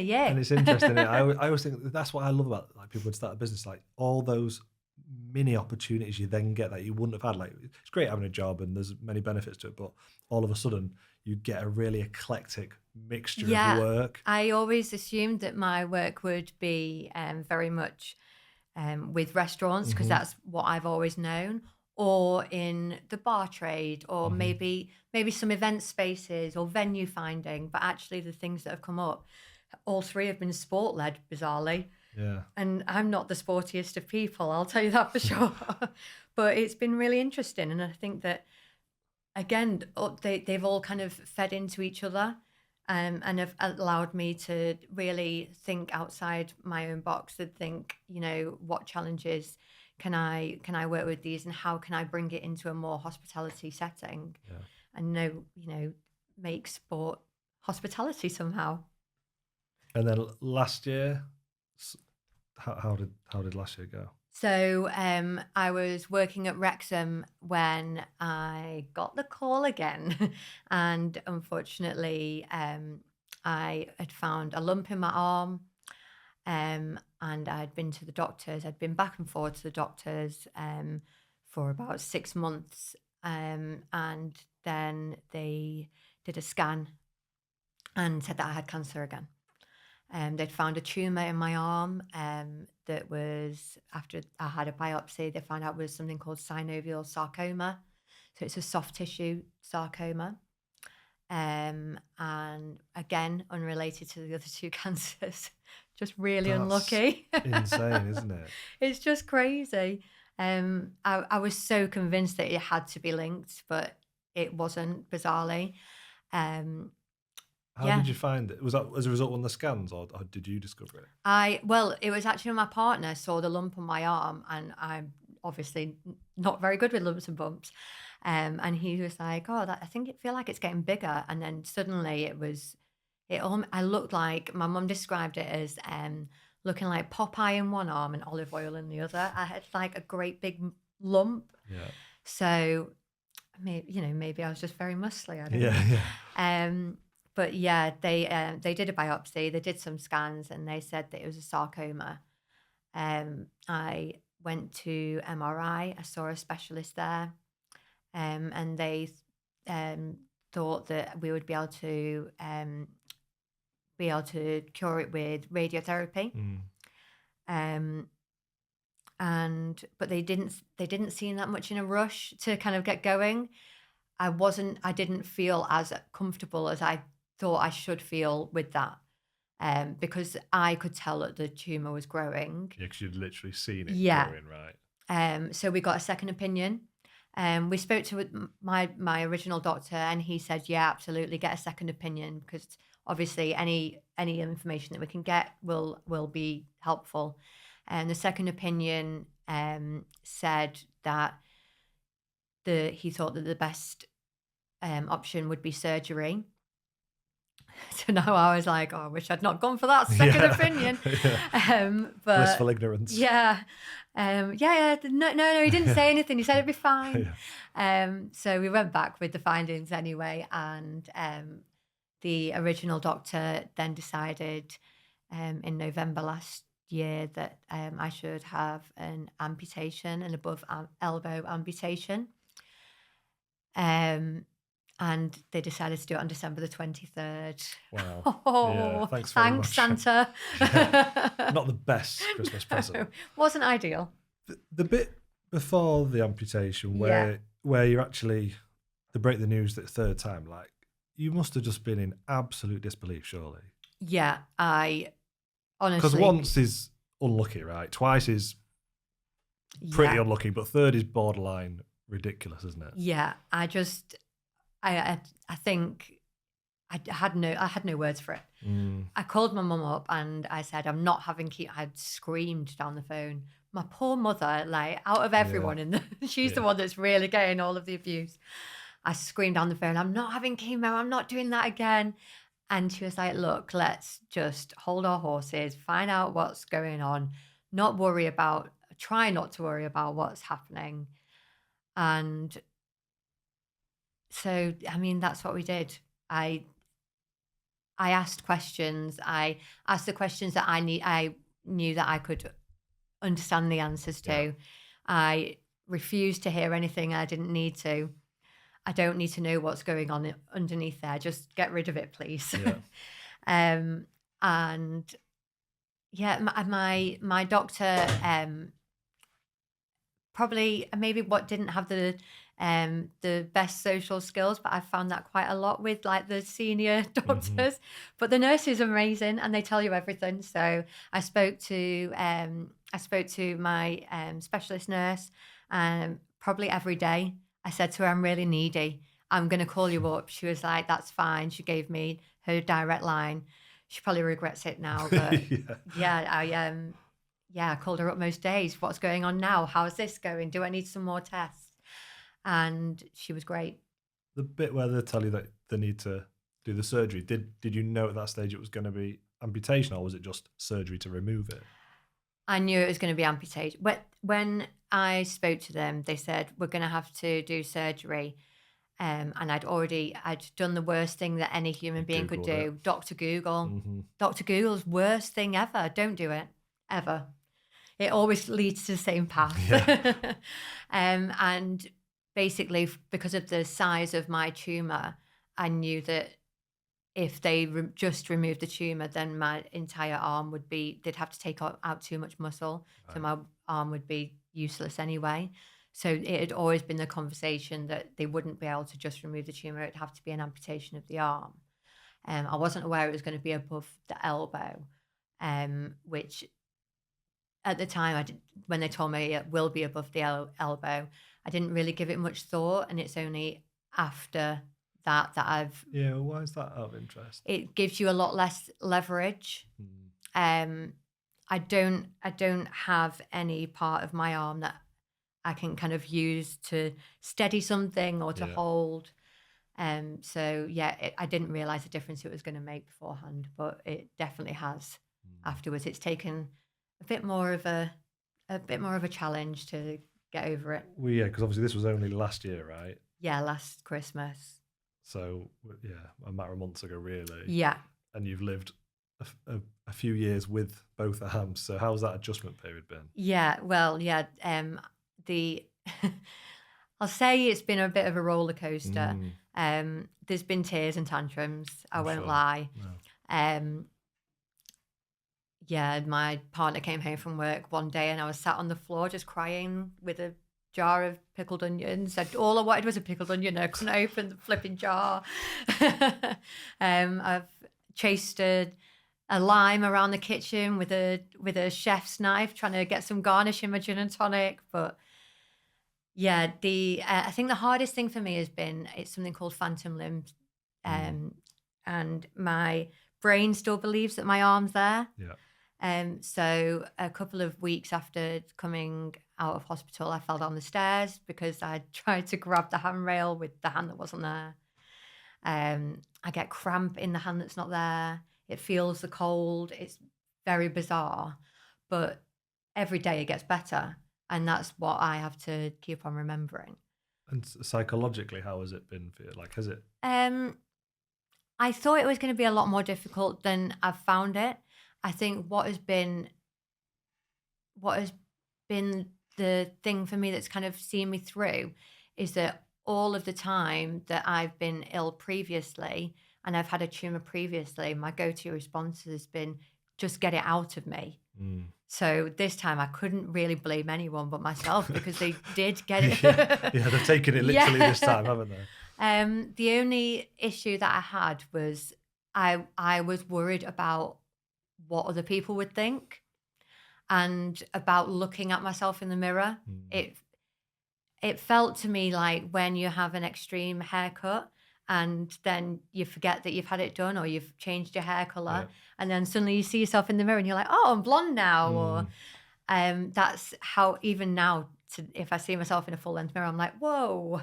year. And it's interesting. I always think that's what I love about like people would start a business, like all those mini opportunities you then get that you wouldn't have had. Like it's great having a job and there's many benefits to it, but all of a sudden you get a really eclectic mixture of work. I always assumed that my work would be very much with restaurants because that's what I've always known, or in the bar trade, or maybe some event spaces or venue finding. But actually the things that have come up, all three have been sport led, bizarrely. Yeah. And I'm not the sportiest of people, I'll tell you that for sure. But it's been really interesting. And I think that, again, they've all kind of fed into each other. And have allowed me to really think outside my own box and think, what challenges can I work with these and how can I bring it into a more hospitality setting and make sport hospitality somehow. And then last year, how did last year go? So I was working at Wrexham when I got the call again. And unfortunately, I had found a lump in my arm. And I'd been to the doctors. I'd been back and forth to the doctors for about 6 months. And then they did a scan and said that I had cancer again. They'd found a tumour in my arm that was, after I had a biopsy, they found out was something called synovial sarcoma. So it's a soft tissue sarcoma. And again, unrelated to the other two cancers, just really unlucky. Insane, isn't it? It's just crazy. I was so convinced that it had to be linked, but it wasn't, bizarrely. How did you find it? Was that as a result of one of the scans, or did you discover it? Well, it was actually my partner saw the lump on my arm, and I'm obviously not very good with lumps and bumps. And he was like, "Oh, I feel like it's getting bigger." And then suddenly I looked like, my mum described it as looking like Popeye in one arm and olive oil in the other. I had like a great big lump. Yeah. So maybe I was just very muscly. I don't know. Yeah. But yeah, they did a biopsy, they did some scans, and they said that it was a sarcoma. I went to MRI, I saw a specialist there, and they thought that we would be able to cure it with radiotherapy. But they didn't seem that much in a rush to kind of get going. I didn't feel as comfortable as I thought I should feel with that, because I could tell that the tumour was growing. Yeah, because you'd literally seen it growing, right? So we got a second opinion. We spoke to my original doctor, and he said, yeah, absolutely, get a second opinion, because obviously any information that we can get will be helpful. And the second opinion said that he thought that the best option would be surgery. So now I was like, oh, I wish I'd not gone for that second opinion. But blissful ignorance. Yeah. No, he didn't say anything. He said it'd be fine. So we went back with the findings anyway. And the original doctor then decided in November last year that I should have an amputation, an above elbow amputation. And they decided to do it on December the 23rd. Wow. Oh, thanks very much. Santa. Not the best Christmas present. No, wasn't ideal. The bit before the amputation where you're actually, they break the news the third time, like, you must have just been in absolute disbelief, surely. Yeah, I honestly... Because once is unlucky, right? Twice is pretty unlucky, but third is borderline ridiculous, isn't it? Yeah, I think I had no words for it. I called my mum up and I said, I'm not having chemo. I'd screamed down the phone. My poor mother, like, out of everyone, she's the one that's really getting all of the abuse. I screamed down the phone, I'm not having chemo, I'm not doing that again. And she was like, look, let's just hold our horses, find out what's going on, try not to worry about what's happening. And so, I mean, that's what we did. I asked questions. I asked the questions that I knew that I could understand the answers to. I refused to hear anything I didn't need to. I don't need to know what's going on underneath there. Just get rid of it, please. And my doctor probably maybe didn't have the best social skills, but I found that quite a lot with like the senior doctors. But the nurses are amazing and they tell you everything. So I spoke to my specialist nurse probably every day. I said to her, I'm really needy. I'm going to call you up. She was like, that's fine. She gave me her direct line. She probably regrets it now, but I called her up most days. What's going on now? How's this going? Do I need some more tests? And she was great. The bit where they tell you that they need to do the surgery, did you know at that stage it was going to be amputation, or was it just surgery to remove it? I knew it was going to be amputation. When I spoke to them, they said, we're going to have to do surgery. And I'd done the worst thing that any human being could do. Dr. Google. Dr. Google's worst thing ever. Don't do it, ever. It always leads to the same path. And basically, because of the size of my tumour, I knew that if they just removed the tumour, then my entire arm they'd have to take out too much muscle. Right. So my arm would be useless anyway. So it had always been the conversation that they wouldn't be able to just remove the tumour. It'd have to be an amputation of the arm. I wasn't aware it was going to be above the elbow, which at the time, when they told me it will be above the elbow, I didn't really give it much thought. And it's only after that I've... Yeah, why is that out of interest? It gives you a lot less leverage. I don't have any part of my arm that I can kind of use to steady something or to hold. I didn't realize the difference it was going to make beforehand, but it definitely has afterwards. It's taken a bit more of a challenge to get over it. Well, yeah, because obviously this was only last year, right? Yeah, last Christmas. So a matter of months ago, really. Yeah. And you've lived a few years with both arms. So how's that adjustment period been? Yeah, well, yeah. I'll say it's been a bit of a roller coaster. There's been tears and tantrums. I won't lie. No. My partner came home from work one day and I was sat on the floor just crying with a jar of pickled onions. All I wanted was a pickled onion. I couldn't open the flipping jar. I've chased a lime around the kitchen with a chef's knife, trying to get some garnish in my gin and tonic. But yeah, I think the hardest thing for me it's something called phantom limb, and my brain still believes that my arm's there. Yeah. So a couple of weeks after coming out of hospital, I fell down the stairs because I tried to grab the handrail with the hand that wasn't there. I get cramp in the hand that's not there. It feels the cold. It's very bizarre, but every day it gets better. And that's what I have to keep on remembering. And psychologically, how has it been for you? Like, has it? I thought it was going to be a lot more difficult than I've found it. I think what has been the thing for me that's kind of seen me through is that all of the time that I've been ill previously and I've had a tumour previously, my go-to response has been just get it out of me. So this time I couldn't really blame anyone but myself because they did get it. Yeah, they've taken it literally this time, haven't they? The only issue that I had was I was worried about what other people would think and about looking at myself in the mirror. It felt to me like when you have an extreme haircut and then you forget that you've had it done or you've changed your hair colour, and then suddenly you see yourself in the mirror and you're like, oh, I'm blonde now. Or that's how even now, if I see myself in a full length mirror, I'm like, whoa,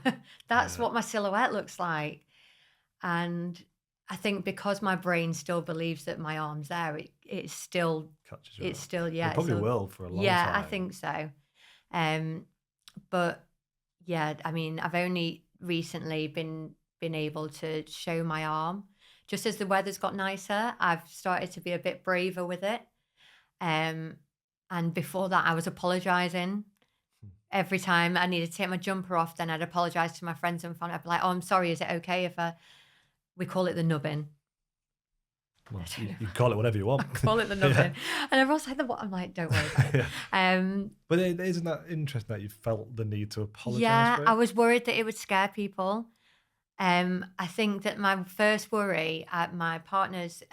that's what my silhouette looks like. And I think because my brain still believes that my arm's there, it's still catches you. It's still it probably will for a long time. Yeah, I think so. But yeah, I mean, I've only recently been able to show my arm. Just as the weather's got nicer, I've started to be a bit braver with it. And before that, I was apologising. Every time I needed to take my jumper off, then I'd apologise to my friends and family. I'd be like, oh, I'm sorry, is it okay if we call it the nubbin? Well, you can call it whatever you want. Call it the nubbin. And everyone's like, I'm like, don't worry about it. But isn't that interesting that you felt the need to apologise for it? I was worried that it would scare people. I think that my first worry at my partner's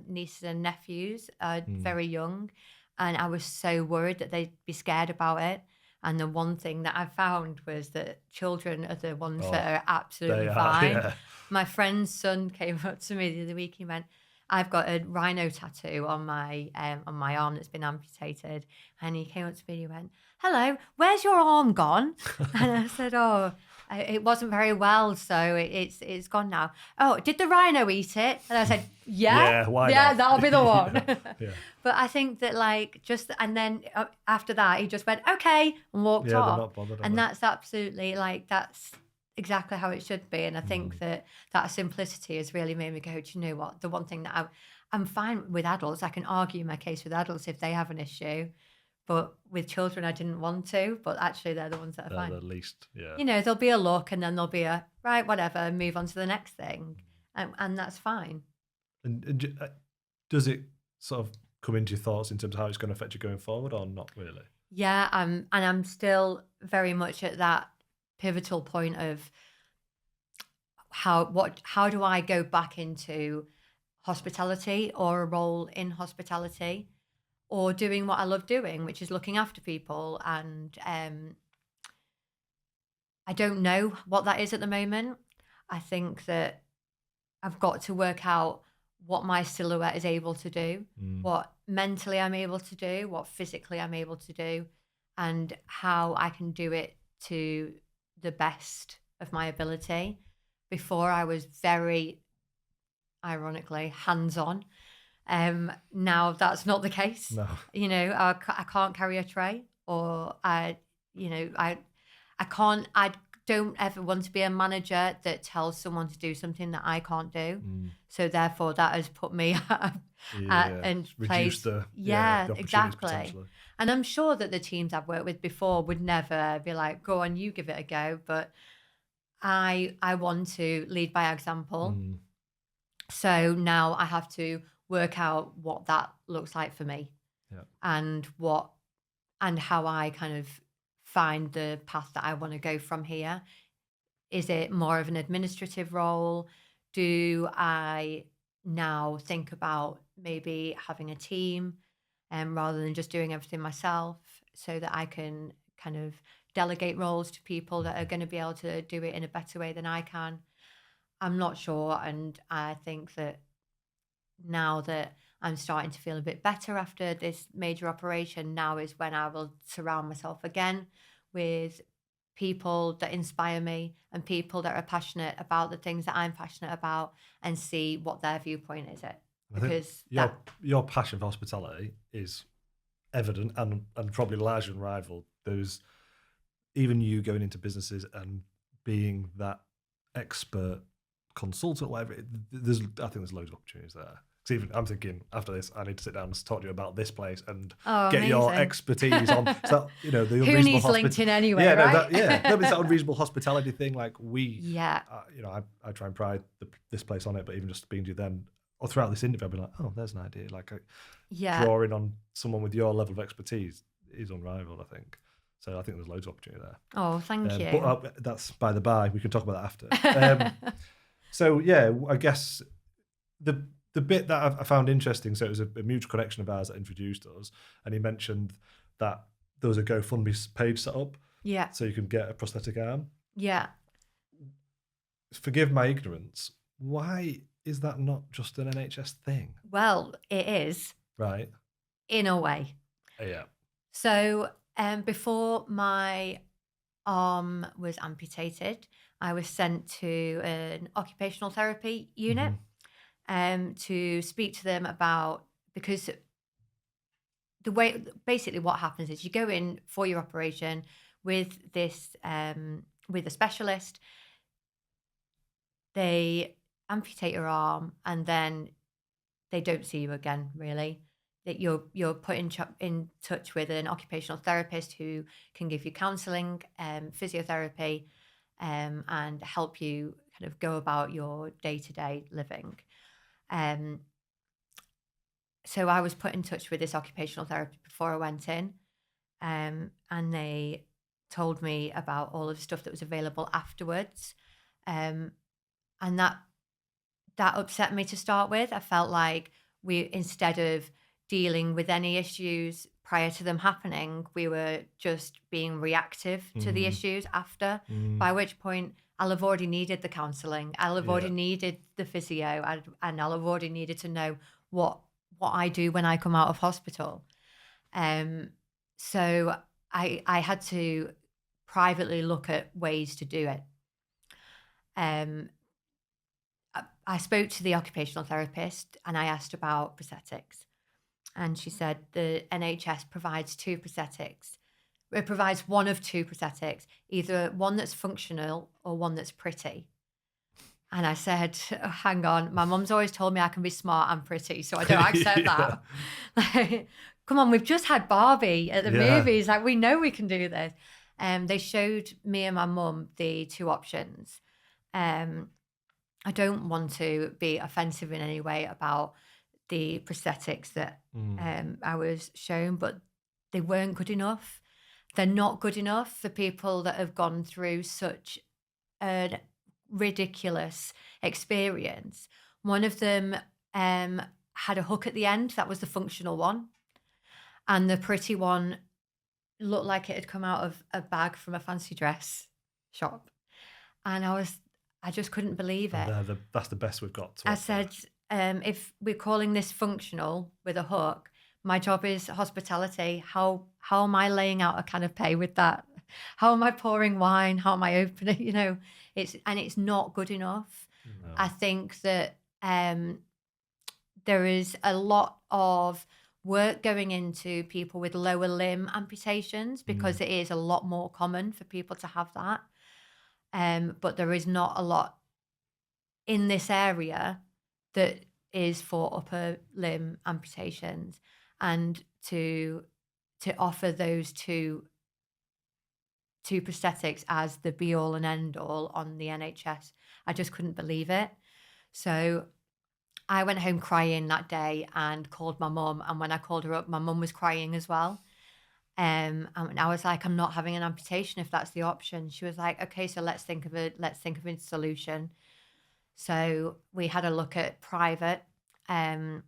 nieces and nephews are very young, and I was so worried that they'd be scared about it. And the one thing that I found was that children are the ones that are absolutely fine. Yeah. My friend's son came up to me the other week. He went, I've got a rhino tattoo on my arm that's been amputated. And he came up to me and he went, hello, where's your arm gone? And I said, oh, it wasn't very well, so it's gone now. Oh, did the rhino eat it? And I said, yeah, why not? that'll be the one. Yeah. But I think that and then after that, he just went, okay, and walked off. They're not bothered, and that's absolutely that's exactly how it should be. And I think that simplicity has really made me go, do you know what? The one thing that I'm fine with adults. I can argue my case with adults if they have an issue. But with children, I didn't want to. But actually, they're the ones that are fine. They're the least, yeah. You know, there'll be a look and then there'll be a, right, whatever, move on to the next thing. And that's fine. And does it sort of come into your thoughts in terms of how it's going to affect you going forward or not really? Yeah, and I'm still very much at that pivotal point of how do I go back into hospitality or a role in hospitality or doing what I love doing, which is looking after people. And I don't know what that is at the moment. I think that I've got to work out what my silhouette is able to do, what mentally I'm able to do, what physically I'm able to do, and how I can do it to the best of my ability. Before I was very, ironically, hands-on. Now that's not the case. No. You know, I can't carry a tray, or I don't ever want to be a manager that tells someone to do something that I can't do. So therefore, that has put me in place. The Exactly. And I'm sure that the teams I've worked with before would never be like, go on, you give it a go. But I want to lead by example. So now I have to work out what that looks like for me, and how I kind of find the path that I want to go from here. Is it more of an administrative role? Do I now think about maybe having a team rather than just doing everything myself, so that I can kind of delegate roles to people that are going to be able to do it in a better way than I can? I'm not sure. And I think that now that I'm starting to feel a bit better after this major operation, now is when I will surround myself again with people that inspire me and people that are passionate about the things that I'm passionate about, and see what their viewpoint is. Because your passion for hospitality is evident and probably larger than rival. There's even you going into businesses and being that expert consultant, whatever. I think there's loads of opportunities there. Because even I'm thinking after this, I need to sit down and talk to you about this place and get your expertise on. So the who unreasonable needs LinkedIn anyway? Yeah, right? No, it's that unreasonable hospitality thing. Like I try and pride this place on it, but even just speaking to you then or throughout this interview, I've been like, oh, there's an idea. Like drawing on someone with your level of expertise is unrivaled, I think. So I think there's loads of opportunity there. Oh, thank you. But that's by the by. We can talk about that after. So yeah, I guess the bit that I found interesting, so it was a mutual connection of ours that introduced us, and he mentioned that there was a GoFundMe page set up. Yeah. So you can get a prosthetic arm. Yeah. Forgive my ignorance. Why is that not just an NHS thing? Well, it is. Right. In a way. Yeah. So before my arm was amputated, I was sent to an occupational therapy unit to speak to them about, because the way, basically what happens is you go in for your operation with this, with a specialist, they amputate your arm and then they don't see you again, really. That you're put in touch with an occupational therapist who can give you counselling, physiotherapy, and help you kind of go about your day-to-day living. So I was put in touch with this occupational therapist before I went in, and they told me about all of the stuff that was available afterwards, and that upset me to start with. I felt like instead of dealing with any issues prior to them happening, we were just being reactive to the issues after, by which point I'll have already needed the counselling, I'll have already needed the physio, and I'll have already needed to know what I do when I come out of hospital. So I had to privately look at ways to do it. I spoke to the occupational therapist and I asked about prosthetics. And she said the NHS provides two prosthetics. It provides one of two prosthetics, either one that's functional or one that's pretty. And I said, oh, hang on, my mum's always told me I can be smart and pretty, so I don't accept that. Like, come on, we've just had Barbie at the movies. Like, we know we can do this. They showed me and my mum the two options. I don't want to be offensive in any way about the prosthetics that I was shown, but they weren't good enough. They're not good enough for people that have gone through such a ridiculous experience. One of them had a hook at the end. That was the functional one. And the pretty one looked like it had come out of a bag from a fancy dress shop. And I just couldn't believe it. That's the best we've got. I said, if we're calling this functional with a hook, my job is hospitality. How am I laying out a canapé with that? How am I pouring wine? How am I opening? It's not good enough. No. I think that there is a lot of work going into people with lower limb amputations because it is a lot more common for people to have that. But there is not a lot in this area that is for upper limb amputations, and to offer those two prosthetics as the be all and end all on the NHS, I just couldn't believe it. So I went home crying that day and called my mum, and when I called her up, my mum was crying as well. And I was like, I'm not having an amputation if that's the option. She was like, okay, so let's think of a solution. So we had a look at private and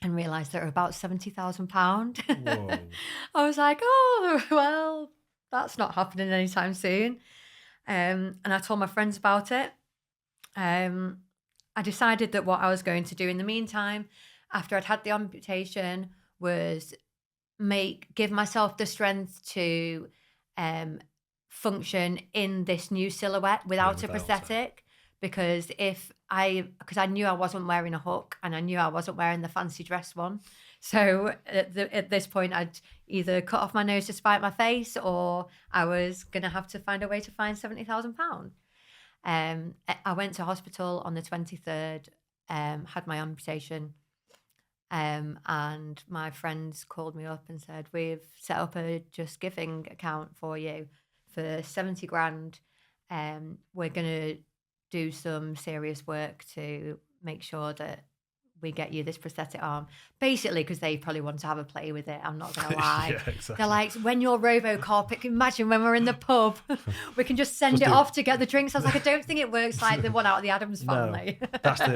realised that they're about £70,000. I was like, oh, well, that's not happening anytime soon. And I told my friends about it. I decided that what I was going to do in the meantime, after I'd had the amputation, was give myself the strength to function in this new silhouette without a without it. prosthetic. Because I knew I wasn't wearing a hook, and I knew I wasn't wearing the fancy dress one. So at this point, I'd either cut off my nose to spite my face, or I was going to have to find a way to find £70,000. I went to hospital on the 23rd, had my amputation, and my friends called me up and said, we've set up a Just Giving account for you for 70 grand. We're going to do some serious work to make sure that we get you this prosthetic arm, basically because they probably want to have a play with it. I'm not going to lie. Yeah, exactly. They're like, when you're Robocop, imagine when we're in the pub, we can just send it off to get the drinks. I was like, I don't think it works like the one out of the Addams Family. No,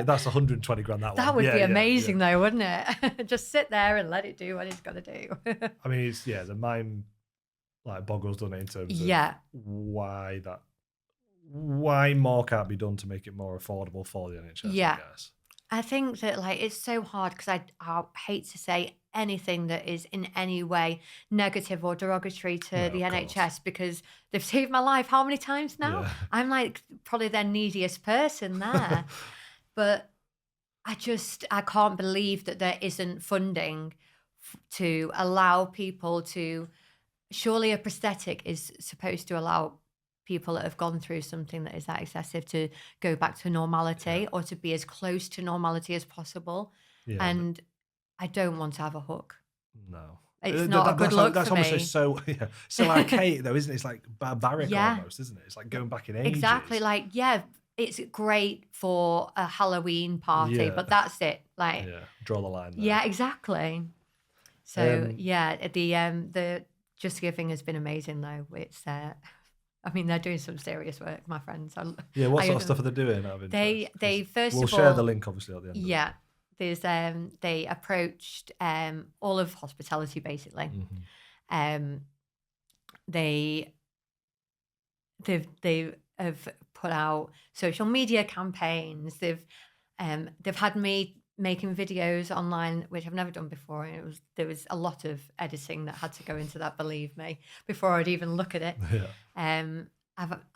that's 120 grand. That would be amazing though, wouldn't it? Just sit there and let it do what it's got to do. I mean, it's the mind like boggles, doesn't it, in terms of why more can't be done to make it more affordable for the NHS. Yeah. I guess. I think that like it's so hard because I hate to say anything that is in any way negative or derogatory to the NHS because they've saved my life how many times now? Yeah. I'm like probably their neediest person there. But I can't believe that there isn't funding to allow people to, surely a prosthetic is supposed to allow people that have gone through something that is that excessive to go back to normality or to be as close to normality as possible. Yeah, and I don't want to have a hook. No. It's not a good look for me. That's almost so archaic though, isn't it? It's like barbaric almost, isn't it? It's like going back in ages. Exactly. Like, it's great for a Halloween party, but that's it. Like, draw the line there. Yeah, exactly. So the Just Giving has been amazing though. It's I mean, they're doing some serious work, my friends. What sort of stuff are they doing? They first of all, we'll share the link obviously at the end. Yeah, there's they approached all of hospitality basically. Mm-hmm. They have put out social media campaigns. They've had me making videos online, which I've never done before. And there was a lot of editing that had to go into that, believe me, before I'd even look at it. Yeah.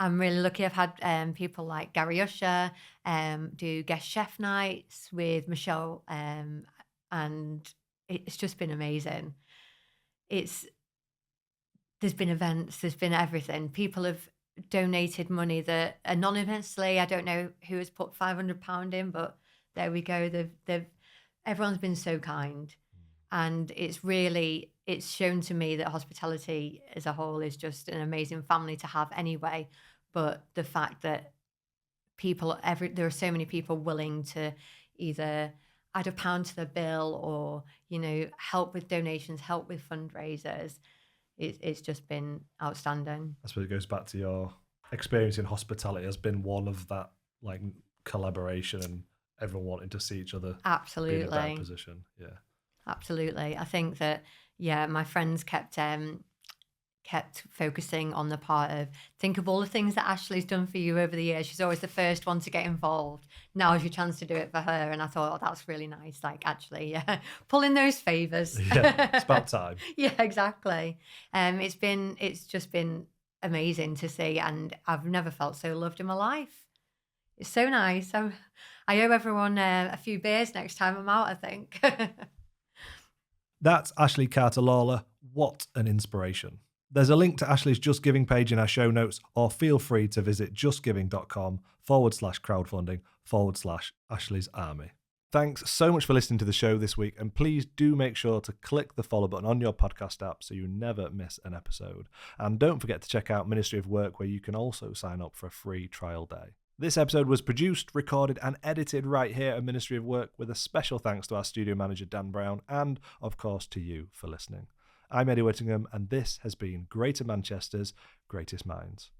I'm really lucky. I've had people like Gary Usher do guest chef nights with Michelle, and it's just been amazing. There's been events, there's been everything. People have donated money that anonymously. I don't know who has put £500 in, but there we go. Everyone's been so kind, and it's shown to me that hospitality as a whole is just an amazing family to have anyway. But the fact that there are so many people willing to either add £1 to the bill or help with donations, help with fundraisers, it's just been outstanding. I suppose it goes back to your experience in hospitality has been one of that like collaboration and everyone wanting to see each other. Absolutely. Be in a better position. Yeah. Absolutely. I think that, my friends kept focusing on the part of, think of all the things that Ashley's done for you over the years. She's always the first one to get involved. Now's your chance to do it for her. And I thought, that's really nice. Like, actually, pull in those favours. Yeah, it's about time. Yeah, exactly. It's just been amazing to see. And I've never felt so loved in my life. It's so nice. I owe everyone a few beers next time I'm out, I think. That's Ashley Carter Lawlor. What an inspiration. There's a link to Ashley's Just Giving page in our show notes, or feel free to visit justgiving.com/crowdfunding/Ashley's Army. Thanks so much for listening to the show this week, and please do make sure to click the follow button on your podcast app so you never miss an episode. And don't forget to check out Ministry of Work, where you can also sign up for a free trial day. This episode was produced, recorded and edited right here at Ministry of Work, with a special thanks to our studio manager Dan Brown and, of course, to you for listening. I'm Eddie Whittingham, and this has been Greater Manchester's Greatest Minds.